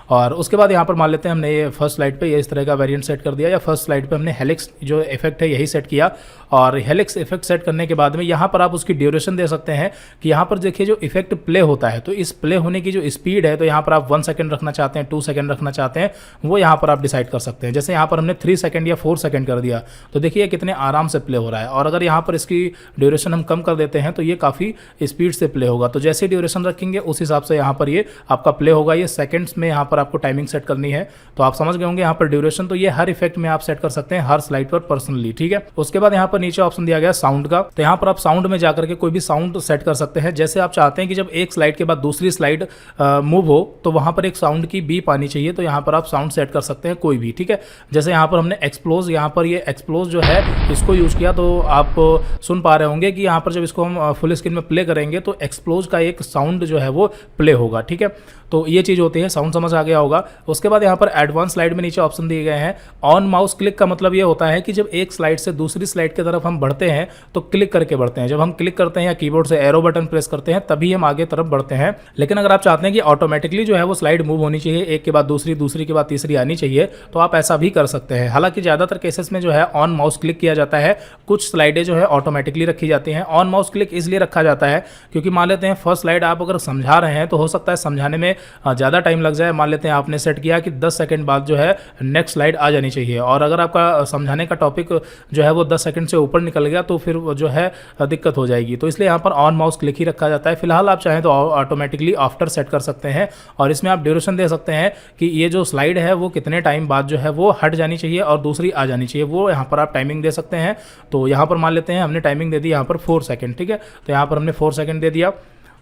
और उसके बाद यहाँ पर मान लेते हैं हमने ये फर्स्ट स्लाइड पे ये इस तरह का वेरिएंट सेट कर दिया, या फर्स्ट स्लाइड पे हमने हेलिक्स जो इफेक्ट है यही सेट किया। और हेलिक्स इफेक्ट सेट करने के बाद में यहाँ पर आप उसकी ड्यूरेशन दे सकते हैं कि यहाँ पर देखिए जो इफेक्ट प्ले होता है तो इस प्ले होने की जो स्पीड है, तो यहाँ पर आप 1 सेकंड रखना चाहते हैं, 2 सेकंड रखना चाहते हैं, वो यहाँ पर आप डिसाइड कर सकते हैं। जैसे यहाँ पर हमने 3 सेकंड या 4 सेकंड कर दिया तो देखिए कितने आराम से प्ले हो रहा है। और अगर यहाँ पर इसकी ड्यूरेशन हम कम कर देते हैं तो ये काफ़ी स्पीड से प्ले होगा। तो जैसे ड्यूरेशन रखेंगे उस हिसाब से यहाँ पर ये आपका प्ले होगा। ये सेकंड्स में यहाँ पर आपको टाइमिंग सेट करनी है। तो आप समझ गए होंगे यहाँ पर ड्यूरेशन तो ये हर इफेक्ट में आप सेट कर सकते हैं, हर स्लाइड पर पर्सनली, ठीक है। उसके बाद यहाँ पर नीचे ऑप्शन दिया गया साउंड का, तो यहाँ पर आप साउंड में जाकर के कोई भी साउंड सेट कर सकते हैं। जैसे आप चाहते हैं कि जब एक स्लाइड के बाद दूसरी स्लाइड मूव हो तो वहाँ पर एक साउंड की बीप आनी चाहिए, तो यहाँ पर आप साउंड सेट कर सकते हैं कोई भी, ठीक है। जैसे यहाँ पर हमने एक्सप्लोज, यहाँ पर ये एक्सप्लोज जो है इसको यूज़ किया, तो आप सुन पा रहे होंगे कि यहाँ पर जब इसको हम फुल स्क्रीन में प्ले करेंगे तो एक्सप्लोज का एक साउंड जो है वो प्ले होगा, ठीक है। तो ये चीज़ होती है, साउंड समझ आ गया होगा। उसके बाद यहाँ पर एडवांस स्लाइड में नीचे ऑप्शन दिए गए हैं। ऑन माउस क्लिक का मतलब ये होता है कि जब एक स्लाइड से दूसरी स्लाइड की तरफ हम बढ़ते हैं तो क्लिक करके बढ़ते हैं। जब हम क्लिक करते हैं या कीबोर्ड से एरो बटन प्रेस करते हैं तभी हम आगे तरफ बढ़ते हैं। लेकिन अगर आप चाहते हैं कि ऑटोमेटिकली जो है वो स्लाइड मूव होनी चाहिए, एक के बाद दूसरी, दूसरी के बाद तीसरी आनी चाहिए, तो आप ऐसा भी कर सकते हैं। हालांकि ज़्यादातर केसेस में जो है ऑन माउस क्लिक किया जाता है, कुछ स्लाइडें जो है ऑटोमेटिकली रखी जाती हैं। ऑन माउस क्लिक इसलिए रखा जाता है क्योंकि मान लेते हैं फर्स्ट स्लाइड आप अगर समझा रहे हैं तो हो सकता है समझाने में ज़्यादा टाइम लग जाए। मान लेते हैं आपने सेट किया कि 10 सेकंड बाद जो है नेक्स्ट स्लाइड आ जानी चाहिए, और अगर आपका समझाने का टॉपिक जो है वो 10 सेकंड से ऊपर निकल गया तो फिर जो है दिक्कत हो जाएगी। तो इसलिए यहाँ पर ऑन माउस क्लिक ही रखा जाता है। फिलहाल आप चाहें तो ऑटोमेटिकली आफ्टर सेट कर सकते हैं, और इसमें आप ड्यूरेशन दे सकते हैं कि ये जो स्लाइड है वो कितने टाइम बाद जो है वो हट जानी चाहिए और दूसरी आ जानी चाहिए, वो यहाँ पर आप टाइमिंग दे सकते हैं। तो यहाँ पर मान लेते हैं हमने टाइमिंग दे दी यहाँ पर 4 सेकंड, ठीक है। तो यहाँ पर हमने 4 सेकंड दे दिया।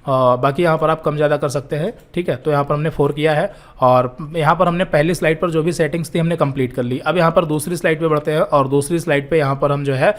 बाकी यहाँ पर आप कम ज़्यादा कर सकते हैं, ठीक है। तो यहाँ पर हमने 4 किया है, और यहाँ पर हमने पहली स्लाइड पर जो भी सेटिंग्स थी हमने कंप्लीट कर ली। अब यहाँ पर दूसरी स्लाइड पे बढ़ते हैं, और दूसरी स्लाइड पे यहाँ पर हम जो है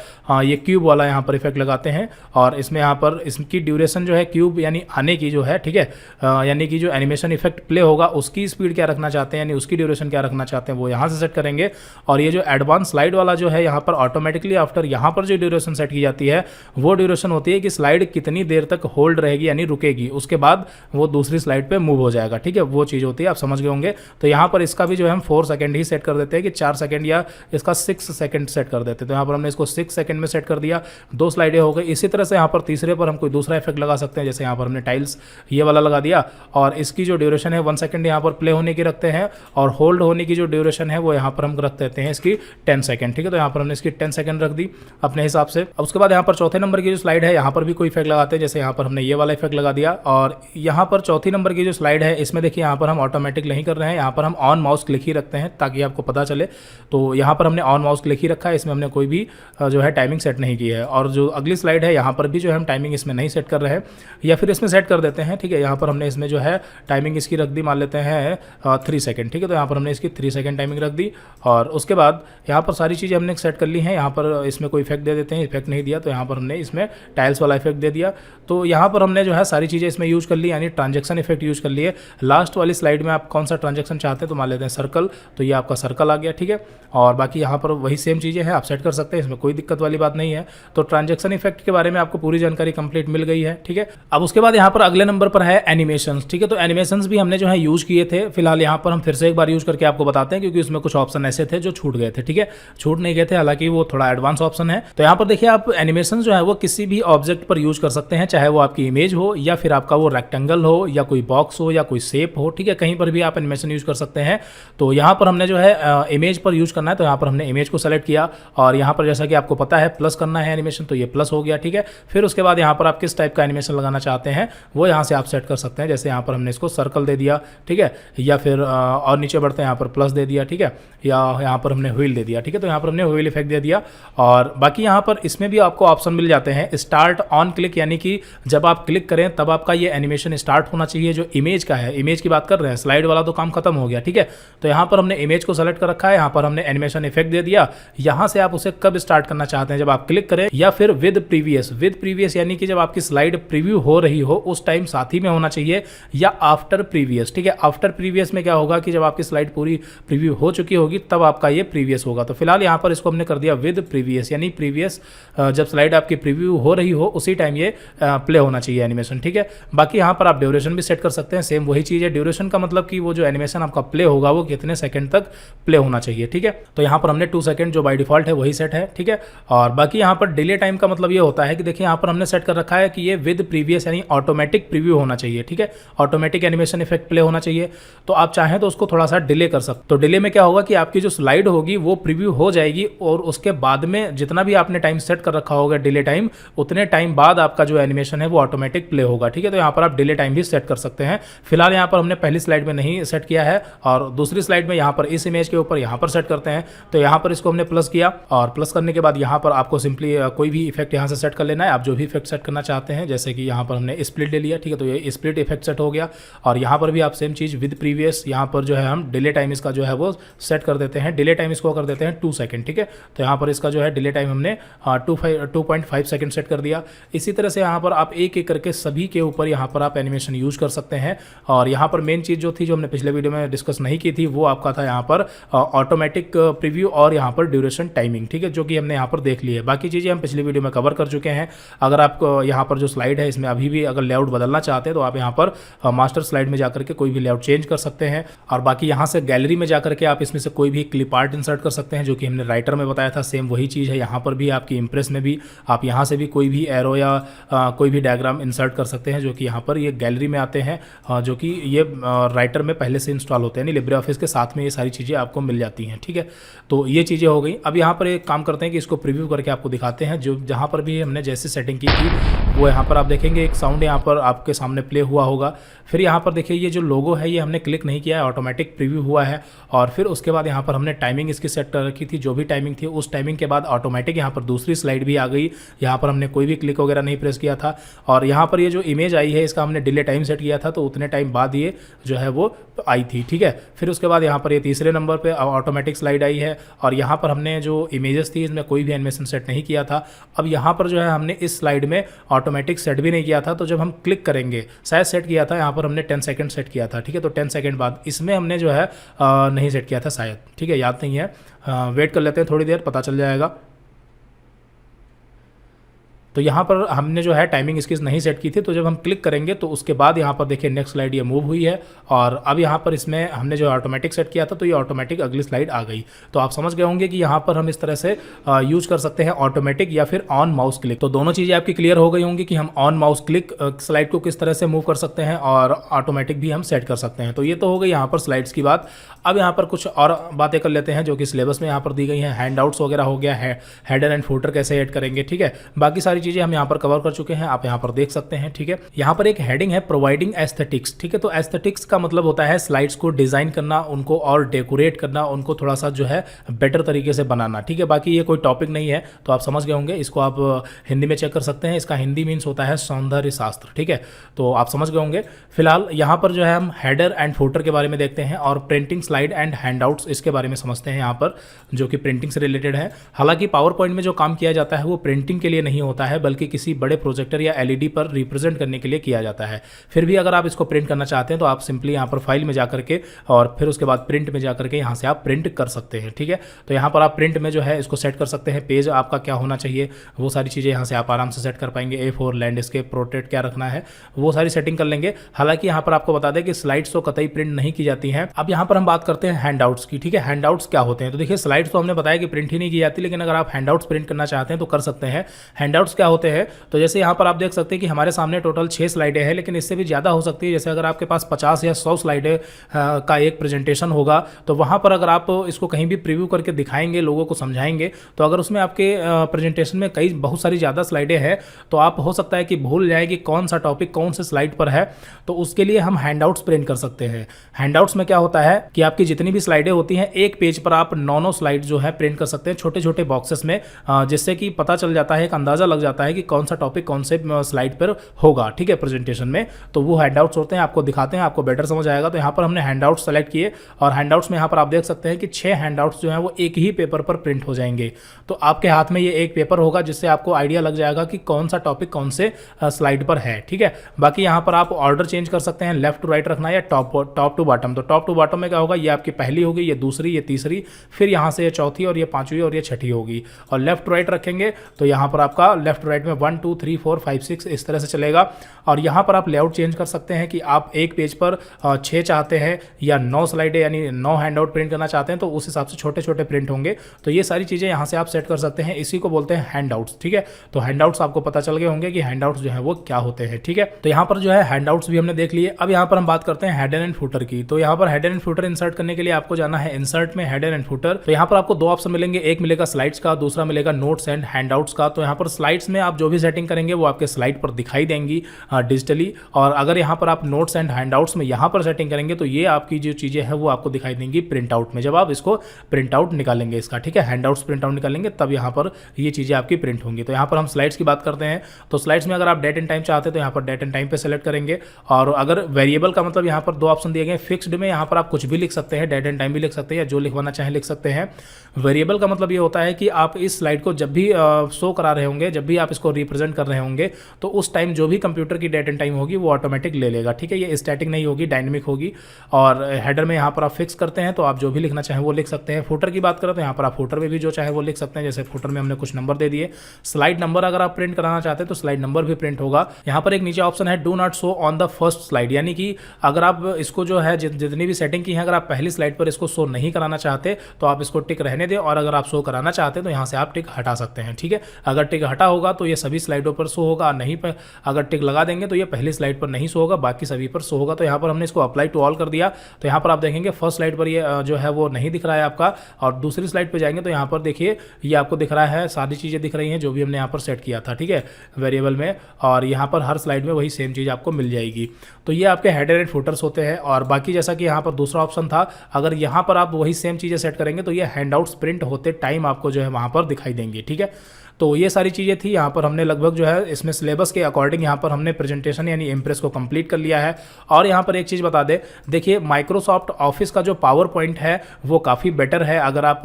ये क्यूब वाला यहाँ पर इफेक्ट लगाते हैं, और इसमें यहाँ पर इसकी ड्यूरेशन जो है क्यूब यानी आने की जो है, ठीक है, यानी कि जो एनिमेशन इफेक्ट प्ले होगा उसकी स्पीड क्या रखना चाहते हैं, यानी उसकी ड्यूरेशन क्या रखना चाहते हैं वो यहाँ से सेट करेंगे। और ये जो एडवांस स्लाइड वाला जो है यहाँ पर ऑटोमेटिकली आफ्टर यहाँ पर जो ड्यूरेशन सेट की जाती है वो ड्यूरेशन होती है कि स्लाइड कितनी देर तक होल्ड रहेगी यानी रुकेगी, उसके बाद वो दूसरी स्लाइड पे मूव हो जाएगा, ठीक है। वो चीज़ होती है, आप समझ गए होंगे। तो यहाँ पर इसका भी जो है हम 4 सेकंड ही सेट कर देते हैं कि 4 सेकंड, या इसका 6 सेकंड सेट कर देते हैं। तो यहाँ पर हमने इसको 6 सेकंड में सेट कर दिया, 2 स्लाइडें हो गई। इसी तरह से यहाँ पर तीसरे पर हम कोई दूसरा इफेक्ट लगा सकते हैं, जैसे यहाँ पर हमने टाइल्स ये वाला लगा दिया, और इसकी जो ड्यूरेशन है 1 सेकंड यहाँ पर प्ले होने की रखते हैं, और होल्ड होने की जो ड्यूरेशन है वो यहाँ पर हम रख देते हैं इसकी 10 सेकंड, ठीक है। तो यहाँ पर हमने इसकी 10 सेकंड रख दी अपने हिसाब से। अब उसके बाद यहाँ पर चौथे नंबर की जो स्लाइड है यहाँ पर भी कोई इफेक्ट लगाते हैं, जैसे यहाँ पर हमने ये वाला इफेक्ट लगा दिया। और यहाँ पर चौथी नंबर की जो स्लाइड है इसमें देखिए यहाँ पर हम ऑटोमेटिक नहीं कर रहे हैं, यहाँ पर हम ऑन माउस क्लिक ही रखते हैं ताकि आपको पता चले। तो यहाँ पर हमने ऑन माउस क्लिक ही रखा है, इसमें हमने कोई भी जो है टाइमिंग सेट नहीं की है। और जो अगली स्लाइड है यहाँ पर भी जो है हम टाइमिंग इसमें नहीं सेट कर रहे हैं, या फिर इसमें सेट कर देते हैं, ठीक है। यहाँ पर हमने इसमें जो है टाइमिंग इसकी रख दी, मान लेते हैं 3 सेकंड, ठीक है। तो यहाँ पर हमने इसकी 3 सेकंड टाइमिंग रख दी, और उसके बाद यहाँ पर सारी चीज़ें हमने सेट कर ली हैं। यहाँ पर इसमें कोई इफेक्ट दे देते हैं, इफेक्ट नहीं दिया तो यहाँ पर हमने इसमें टाइल्स वाला इफेक्ट दे दिया। तो यहाँ पर हमने जो है सारी चीज़ें इसमें यूज़ कर ली, यानी ट्रांजैक्शन इफेक्ट यूज़ कर लिए। लास्ट वाली स्लाइड में आप कौन सा ट्रांजैक्शन चाहते हैं तो मान लेते हैं सर्कल, तो ये आपका सर्कल आ गया, ठीक है। और बाकी यहाँ पर वही सेम चीज़ें हैं, आप सेट कर सकते हैं, इसमें कोई दिक्कत वाली बात नहीं है। तो ट्रांजैक्शन इफेक्ट के बारे में आपको पूरी जानकारी कंप्लीट मिल गई है, ठीक है। अब उसके बाद यहाँ पर अगले नंबर पर है एनिमेशंस, ठीक है। तो एनिमेशंस भी हमने जो है यूज़ किए थे। फिलहाल यहाँ पर हम फिर से एक बार यूज़ करके आपको बताते हैं, क्योंकि उसमें कुछ ऑप्शन ऐसे थे जो छूट गए थे, ठीक है। छूट नहीं गए थे, हालांकि वो थोड़ा एडवांस ऑप्शन है। तो यहाँ पर देखिए आप एनिमेशन जो है वो किसी भी ऑब्जेक्ट पर यूज कर सकते हैं, चाहे वो आपकी इमेज हो या फिर आपका वो रेक्टेंगल हो या कोई बॉक्स हो या कोई शेप हो, ठीक है, कहीं पर भी आप एनिमेशन यूज़ कर सकते हैं। तो यहाँ पर हमने जो है इमेज पर यूज़ करना है, तो यहाँ पर हमने इमेज को सेलेक्ट किया और यहाँ पर जैसा कि आपको पता है प्लस करना है एनिमेशन, तो ये प्लस हो गया, ठीक है। फिर उसके बाद यहाँ पर आप किस टाइप का एनिमेशन लगाना चाहते हैं वो यहाँ से आप सेट कर सकते हैं। जैसे यहाँ पर हमने इसको सर्कल दे दिया, ठीक है, या फिर और नीचे बढ़ते हैं, यहाँ पर प्लस दे दिया, ठीक है, या यहाँ पर हमने व्हील दे दिया, ठीक है। तो यहाँ पर हमने व्हील इफेक्ट दे दिया और बाकी यहाँ पर इसमें भी आपको ऑप्शन मिल जाते हैं स्टार्ट ऑन क्लिक, यानी कि जब आप क्लिक करें तब आपका ये एनिमेशन स्टार्ट होना चाहिए। जो इमेज का है, इमेज की बात कर रहे हैं, स्लाइड वाला तो काम खत्म हो गया, ठीक है। तो यहाँ पर हमने इमेज को सेलेक्ट कर रखा है, यहाँ पर हमने एनिमेशन इफेक्ट दे दिया। यहाँ से आप उसे कब स्टार्ट करना चाहते हैं, जब आप क्लिक करें या फिर विद प्रीवियस यानी कि जब आपकी स्लाइड प्रीव्यू हो रही हो उस टाइम साथ ही में होना चाहिए, या आफ्टर प्रीवियस, ठीक है। आफ्टर प्रीवियस में क्या होगा कि जब आपकी स्लाइड पूरी प्रीव्यू हो चुकी होगी तब आपका ये प्रीवियस होगा। तो फिलहाल यहाँ पर इसको हमने कर दिया विद प्रीवियस, यानी प्रीवियस जब स्लाइड आपकी प्रीव्यू हो रही हो उसी टाइम ये प्ले होना चाहिए एनिमेशन, ठीक है। बाकी यहाँ पर आप ड्यूरेशन भी सेट कर सकते हैं, सेम वही चीज़ है। ड्यूरेशन का मतलब कि वो जो एनिमेशन आपका प्ले होगा वो कितने सेकंड तक प्ले होना चाहिए, ठीक है। तो यहाँ पर हमने 2 सेकंड जो बाय डिफॉल्ट है वही सेट है, ठीक है। और बाकी यहाँ पर डिले टाइम का मतलब ये होता है कि देखिए यहाँ पर हमने सेट कर रखा है कि ये विद प्रीवियस यानी ऑटोमेटिक प्रीव्यू होना चाहिए, ठीक है, ऑटोमेटिक एनिमेशन इफेक्ट प्ले होना चाहिए। तो आप चाहें तो उसको थोड़ा सा डिले कर सकते। तो डिले में क्या होगा कि आपकी जो स्लाइड होगी वो प्रीव्यू हो जाएगी और उसके बाद में जितना भी आपने टाइम सेट कर रखा होगा डिले टाइम, उतने टाइम बाद आपका जो एनिमेशन है वो ऑटोमेटिक प्ले होगा, ठीक है। तो यहाँ पर आप डिले टाइम भी सेट कर सकते हैं। फिलहाल यहाँ पर हमने पहली स्लाइड में नहीं सेट किया है और दूसरी स्लाइड में यहाँ पर इस इमेज के ऊपर यहाँ पर सेट करते हैं। तो यहाँ पर इसको हमने प्लस किया और प्लस करने के बाद यहाँ पर आपको सिंपली कोई भी इफेक्ट यहाँ से सेट कर लेना है, आप जो भी इफेक्ट सेट करना चाहते हैं। जैसे कि यहाँ पर हमने स्प्लिट ले लिया, ठीक है, तो ये स्प्लिट इफेक्ट सेट हो गया। और यहाँ पर भी आप सेम चीज़ विद प्रीवियस, यहाँ पर जो है हम डिले टाइम इसका जो है वो सेट कर देते हैं। डिले टाइम इसको कर देते हैं 2 सेकंड, ठीक है। तो यहाँ पर इसका जो है डिले टाइम हमने 2.5 सेकंड सेट कर दिया। इसी तरह से यहाँ पर आप एक एक करके सभी के ऊपर यहाँ पर आप एनिमेशन यूज कर सकते हैं। और यहाँ पर मेन चीज़ जो थी, जो हमने पिछले वीडियो में डिस्कस नहीं की थी, वो आपका था यहाँ पर ऑटोमेटिक प्रीव्यू और यहाँ पर ड्यूरेशन टाइमिंग, ठीक है, जो कि हमने यहाँ पर देख ली है। बाकी चीज़ें हम पिछली वीडियो में कवर कर चुके हैं। अगर आप यहाँ पर जो स्लाइड है इसमें अभी भी अगर लेआउट बदलना चाहते हैं तो आप यहाँ पर मास्टर स्लाइड में जाकर के कोई भी लेआउट चेंज कर सकते हैं। और बाकी यहाँ से गैलरी में जाकर के आप इसमें से कोई भी क्लिप आर्ट इंसर्ट कर सकते हैं, जो कि हमने राइटर में बताया था। सेम वही चीज़ है यहाँ पर भी, आपकी इम्प्रेस में भी आप यहाँ से भी कोई भी एरो या कोई भी डायग्राम इंसर्ट कर सकते हैं, जो कि यहाँ पर ये गैलरी में आते हैं, जो कि ये राइटर में पहले से इंस्टॉल होते हैं, नहीं लिब्रे ऑफिस के साथ में ये सारी चीज़ें आपको मिल जाती हैं, ठीक है। तो ये चीज़ें हो गई। अब यहाँ पर एक काम करते हैं कि इसको प्रीव्यू करके आपको दिखाते हैं। जो जहाँ पर भी हमने जैसी सेटिंग की थी वो यहाँ पर आप देखेंगे एक साउंड यहाँ पर आपके सामने प्ले हुआ होगा। फिर यहाँ पर देखिए ये जो लोगो है ये हमने क्लिक नहीं किया है, ऑटोमेटिक प्रीव्यू हुआ है। और फिर उसके बाद यहाँ पर हमने टाइमिंग इसकी सेट कर रखी थी, जो भी टाइमिंग थी उस टाइमिंग के बाद ऑटोमेटिक यहाँ पर दूसरी स्लाइड भी आ गई। यहाँ पर हमने कोई भी क्लिक वगैरह नहीं प्रेस किया था। और यहाँ पर ये जो इमेज आई है इसका हमने डिले टाइम सेट किया था, तो उतने टाइम बाद ये जो है वो आई थी, ठीक है। फिर उसके बाद यहाँ पर ये तीसरे नंबर पे ऑटोमेटिक स्लाइड आई है। और यहाँ पर हमने जो इमेजेस थी इसमें कोई भी एनिमेशन सेट नहीं किया था। अब यहाँ पर जो है हमने इस स्लाइड में ऑटोमेटिक सेट भी नहीं किया था, तो जब हम क्लिक करेंगे, शायद सेट किया था, यहाँ पर हमने 10 सेकंड सेट किया था, ठीक है। तो 10 सेकंड बाद इसमें हमने जो है नहीं सेट किया था शायद, ठीक है, याद नहीं है। वेट कर लेते हैं थोड़ी देर, पता चल जाएगा। तो यहाँ पर हमने जो है टाइमिंग इसकी नहीं सेट की थी, तो जब हम क्लिक करेंगे तो उसके बाद यहाँ पर देखिए नेक्स्ट स्लाइड ये मूव हुई है। और अब यहाँ पर इसमें हमने जो ऑटोमेटिक सेट किया था तो ये ऑटोमेटिक अगली स्लाइड आ गई। तो आप समझ गए होंगे कि यहाँ पर हम इस तरह से यूज कर सकते हैं ऑटोमेटिक या फिर ऑन माउस क्लिक। तो दोनों चीज़ें आपकी क्लियर हो गई होंगी कि हम ऑन माउस क्लिक स्लाइड को किस तरह से मूव कर सकते हैं और ऑटोमेटिक भी हम सेट कर सकते हैं। तो ये तो हो गई यहाँ पर स्लाइड्स की बात। अब यहाँ पर कुछ और बातें कर लेते हैं जो कि सिलेबस में यहाँ पर दी गई हैं। हैंडआउट्स वगैरह हो गया है, हेडर एंड फुटर कैसे ऐड करेंगे, ठीक है। बाकी सारी चीज़ें हम यहाँ पर कवर कर चुके हैं, आप यहाँ पर देख सकते हैं, ठीक है। यहाँ पर एक हेडिंग है प्रोवाइडिंग एस्थेटिक्स, ठीक है। तो एस्थेटिक्स का मतलब होता है स्लाइड्स को डिजाइन करना, उनको और डेकोरेट करना, उनको थोड़ा सा जो है बेटर तरीके से बनाना, ठीक है। बाकी ये कोई टॉपिक नहीं है, तो आप समझ गए होंगे। इसको आप हिंदी में चेक कर सकते हैं। इसका हिंदी मीन्स होता है सौंदर्य शास्त्र, ठीक है। तो आप समझ गए होंगे। फिलहाल यहाँ पर जो है हम हेडर एंड फुटर के बारे में देखते हैं और प्रिंटिंग स्लाइड एंड हैंडआउट्स इसके बारे में समझते हैं यहाँ पर, जो कि प्रिंटिंग से रिलेटेड है। हालांकि पावर पॉइंट में जो काम किया जाता है वो प्रिंटिंग के लिए नहीं होता है, बल्कि किसी बड़े प्रोजेक्टर या एलईडी पर रिप्रेजेंट करने के लिए किया जाता है। फिर भी अगर आप इसको प्रिंट करना चाहते हैं तो आप सिंपली यहाँ पर फाइल में जाकर के और फिर उसके बाद प्रिंट में जाकर के यहाँ से आप प्रिंट कर सकते हैं, ठीक है। तो यहाँ पर आप प्रिंट में जो है इसको सेट कर सकते हैं। पेज आपका क्या होना चाहिए वो सारी चीज़ें यहाँ से आप आराम से सेट कर पाएंगे। A4 लैंडस्केप पोर्ट्रेट क्या रखना है वो सारी सेटिंग कर लेंगे। हालांकि यहाँ पर आपको बता दें कि स्लाइड्स तो कतई प्रिंट नहीं की जाती हैं। अब यहाँ पर हम बात करते हैं हैंडआउट्स की, ठीक है। हैंडआउट्स क्या होते हैं? तो देखिए स्लाइड्स तो हमने बताया कि प्रिंट ही नहीं की जाती, लेकिन अगर आप हैंडआउट्स प्रिंट करना चाहते हैं तो कर सकते हैं। हैंडआउट्स क्या क्या होते हैं। तो जैसे यहाँ पर आप देख सकते हैं कि हमारे सामने टोटल 6 स्लाइडें हैं, लेकिन इससे भी ज़्यादा हो सकती है। जैसे अगर आपके पास 50 या 100 स्लाइडें का एक प्रेजेंटेशन होगा, तो वहाँ पर अगर आप इसको कहीं भी प्रीव्यू करके दिखाएंगे, लोगों को समझाएंगे, तो अगर उसमें आपके प्रेजेंटेशन में बहुत सारी ज़्यादा स्लाइडें हैं, तो आप हो सकता है कि भूल जाए कि कौन सा टॉपिक कौन से स्लाइड पर है। तो उसके लिए हम हैंडआउट्स प्रिंट कर सकते हैं। हैंडआउट्स में क्या होता है कि आपकी जितनी भी स्लाइडें होती हैं, एक पेज पर आप 9 स्लाइड जो है प्रिंट कर सकते हैं छोटे छोटे बॉक्सेस में, जिससे कि पता चल जाता है, एक अंदाजा लग जाता है कि कौन सा टॉपिक कौन से स्लाइड पर होगा, ठीक है, प्रेजेंटेशन में। तो वो हैंडआउट्स होते हैं, आपको दिखाते हैं, आपको बेटर समझ आएगा। तो यहाँ पर हमने हैंडआउट्स सेलेक्ट किए और हैंडआउट्स में यहाँ पर आप देख सकते हैं कि 6 हैंडआउट्स जो हैं वो एक ही पेपर पर प्रिंट हो जाएंगे। तो आपके हाथ में ये एक पेपर होगा, जिससे आपको आइडिया लग जाएगा कि कौन सा टॉपिक कौन से स्लाइड पर है, ठीक है। बाकी यहाँ पर आप ऑर्डर चेंज कर सकते हैं, लेफ्ट टू राइट रखना है या टॉप टू बॉटम। तो टॉप टू बॉटम में क्या होगा, ये आपकी पहली होगी, ये दूसरी, ये तीसरी, फिर यहाँ से ये चौथी और ये पांचवी और ये छठी होगी। और लेफ्ट टू राइट रखेंगे तो यहाँ पर आपका लेफ्ट टू राइट में 1 2 3 4 5 6 इस तरह से चलेगा। और यहाँ पर आप लेआउट चेंज कर सकते हैं कि आप एक पेज पर 6 चाहते हैं या 9 स्लाइडें यानी 9 हैंडआउट प्रिंट करना चाहते हैं, तो उस हिसाब से छोटे छोटे प्रिंट होंगे। तो ये सारी चीज़ें यहाँ से आप सेट कर सकते हैं, इसी को बोलते हैं हैंडआउट्स, ठीक है। तो हैंडआउट्स आपको पता चल गए होंगे कि हैंडआउट्स जो है वो क्या होते हैं, ठीक है। तो यहाँ पर जो है हैंडआउट्स भी हमने देख लिए। अब यहाँ पर हम बात करते हैं हेडर एंड फुटर की। तो यहाँ पर हेडर एंड फुटर इंसर्ट करने के लिए आपको जाना है इंसर्ट में, हेडर एंड फुटर। तो यहाँ पर आपको 2 ऑप्शन मिलेंगे, एक मिलेगा स्लाइड्स का, दूसरा मिलेगा नोट्स एंड हैंडआउट्स का। तो यहाँ पर स्लाइड्स में आप जो भी सेटिंग करेंगे वो आपके स्लाइड पर दिखाई देंगी डिजिटली, और अगर यहाँ पर आप नोट्स एंड हैंडआउट्स में यहाँ पर सेटिंग करेंगे तो ये आपकी जो चीज़ें हैं वो आपको दिखाई देंगी प्रिंट आउट में, जब आप इसको प्रिंट आउट निकालेंगे इसका, ठीक है, हैंडआउट्स प्रिंट आउट निकालेंगे तब यहाँ पर ये चीज़ें आपकी प्रिंट होंगी। तो यहाँ पर हम स्लाइड्स की बात करते हैं। तो स्लाइड्स में अगर आप डेट एंड टाइम चाहते हैं तो यहाँ पर डेट एंड टाइम पे सेलेक्ट करेंगे, और अगर वेरिएबल का मतलब यहाँ पर 2 ऑप्शन दिए गए। फिक्स्ड में यहाँ पर आप कुछ भी लिख सकते हैं, डेट एंड टाइम भी लिख सकते हैं या जो लिखवाना चाहें लिख सकते हैं। वेरिएबल का मतलब ये होता है कि आप इस स्लाइड को जब भी शो करा रहे होंगे, जब भी आप इसको रिप्रेजेंट कर रहे होंगे, तो उस टाइम जो भी कंप्यूटर की डेट एंड टाइम होगी वो ऑटोमेटिक ले लेगा, ठीक है। ये स्टैटिक नहीं होगी, डायनेमिक होगी। और हेडर में यहाँ पर आप फिक्स करते हैं, तो आप जो भी लिखना चाहें वो लिख सकते हैं। फुटर की बात करें तो यहाँ पर आप फुटर में भी जो चाहे वो लिख सकते हैं, जैसे फुटर में हमने कुछ नंबर दे दिए। स्लाइड नंबर अगर आप प्रिंट कराना चाहते हैं तो स्लाइड नंबर भी प्रिंट होगा। यहाँ पर एक नीचे ऑप्शन है do not show on the first slide, यानी कि अगर आप इसको जो है जितनी भी सेटिंग की है, अगर आप पहली स्लाइड पर इसको शो नहीं कराना चाहते तो आप इसको टिक रहने दें, और अगर आप शो कराना चाहते हैं तो यहाँ से आप टिक हटा सकते हैं, ठीक है। अगर टिक हटा होगा तो ये सभी स्लाइडों पर शो होगा, नहीं पर अगर टिक लगा देंगे तो ये पहली स्लाइड पर नहीं शो होगा, बाकी सभी पर शो होगा। तो यहाँ पर हमने इसको अप्लाई टू ऑल कर दिया। तो यहाँ पर आप देखेंगे फर्स्ट स्लाइड पर ये जो है वो नहीं दिख रहा है आपका, और दूसरी स्लाइड पर जाएंगे तो यहाँ पर देखिए ये आपको दिख रहा है, सारी चीज़ें दिख रही हैं जो भी हमने यहाँ पर सेट किया था, ठीक है, वेरिएबल में। और यहाँ पर हर स्लाइड में वही सेम चीज़ आपको मिल जाएगी। तो ये आपके हेडर एंड फुटर्स होते हैं। और बाकी जैसा कि यहाँ पर दूसरा ऑप्शन था, अगर यहाँ पर आप वही सेम चीज़ें सेट करेंगे तो ये हैंडआउट्स प्रिंट होते टाइम आपको जो है वहाँ पर दिखाई देंगी, ठीक है। तो ये सारी चीज़ें थी। यहाँ पर हमने लगभग जो है इसमें सिलेबस के अकॉर्डिंग यहाँ पर हमने प्रेजेंटेशन यानी इम्प्रेस को कंप्लीट कर लिया है। और यहाँ पर एक चीज़ बता दें, देखिए माइक्रोसॉफ्ट ऑफिस का जो पावर पॉइंट है वो काफ़ी बेटर है अगर आप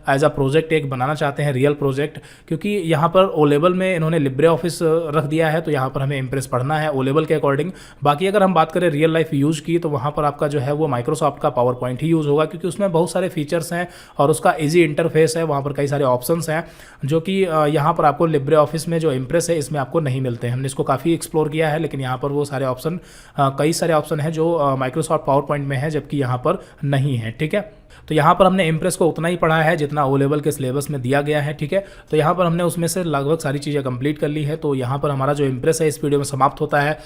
एज अ प्रोजेक्ट एक बनाना चाहते हैं, रियल प्रोजेक्ट, क्योंकि यहाँ पर ओ लेवल में इन्होंने लिब्रे ऑफिस रख दिया है, तो यहाँ पर हमें इम्प्रेस पढ़ना है ओ लेवल के अकॉर्डिंग। बाकी अगर हम बात करें रियल लाइफ यूज़ की, तो वहाँ पर आपका जो है वो माइक्रोसॉफ्ट का पावर पॉइंट ही यूज़ होगा, क्योंकि उसमें बहुत सारे फीचर्स हैं और उसका ईजी इंटरफेस है, वहाँ पर कई सारे ऑप्शंस हैं जो कि यहाँ पर आपको लिब्रे ऑफिस में जो इम्प्रेस है इसमें आपको नहीं मिलते हैं। हमने इसको काफ़ी एक्सप्लोर किया है, लेकिन यहाँ पर वो सारे ऑप्शन कई सारे ऑप्शन हैं जो माइक्रोसॉफ्ट पावर पॉइंट में है, जबकि यहाँ पर नहीं है, ठीक है। तो यहाँ पर हमने इम्प्रेस को उतना ही पढ़ा है जितना ओ लेवल के सिलेबस में दिया गया है, ठीक है। तो यहाँ पर हमने उसमें से लगभग सारी चीज़ें कंप्लीट कर ली है। तो यहाँ पर हमारा जो इम्प्रेस है इस वीडियो में समाप्त होता है।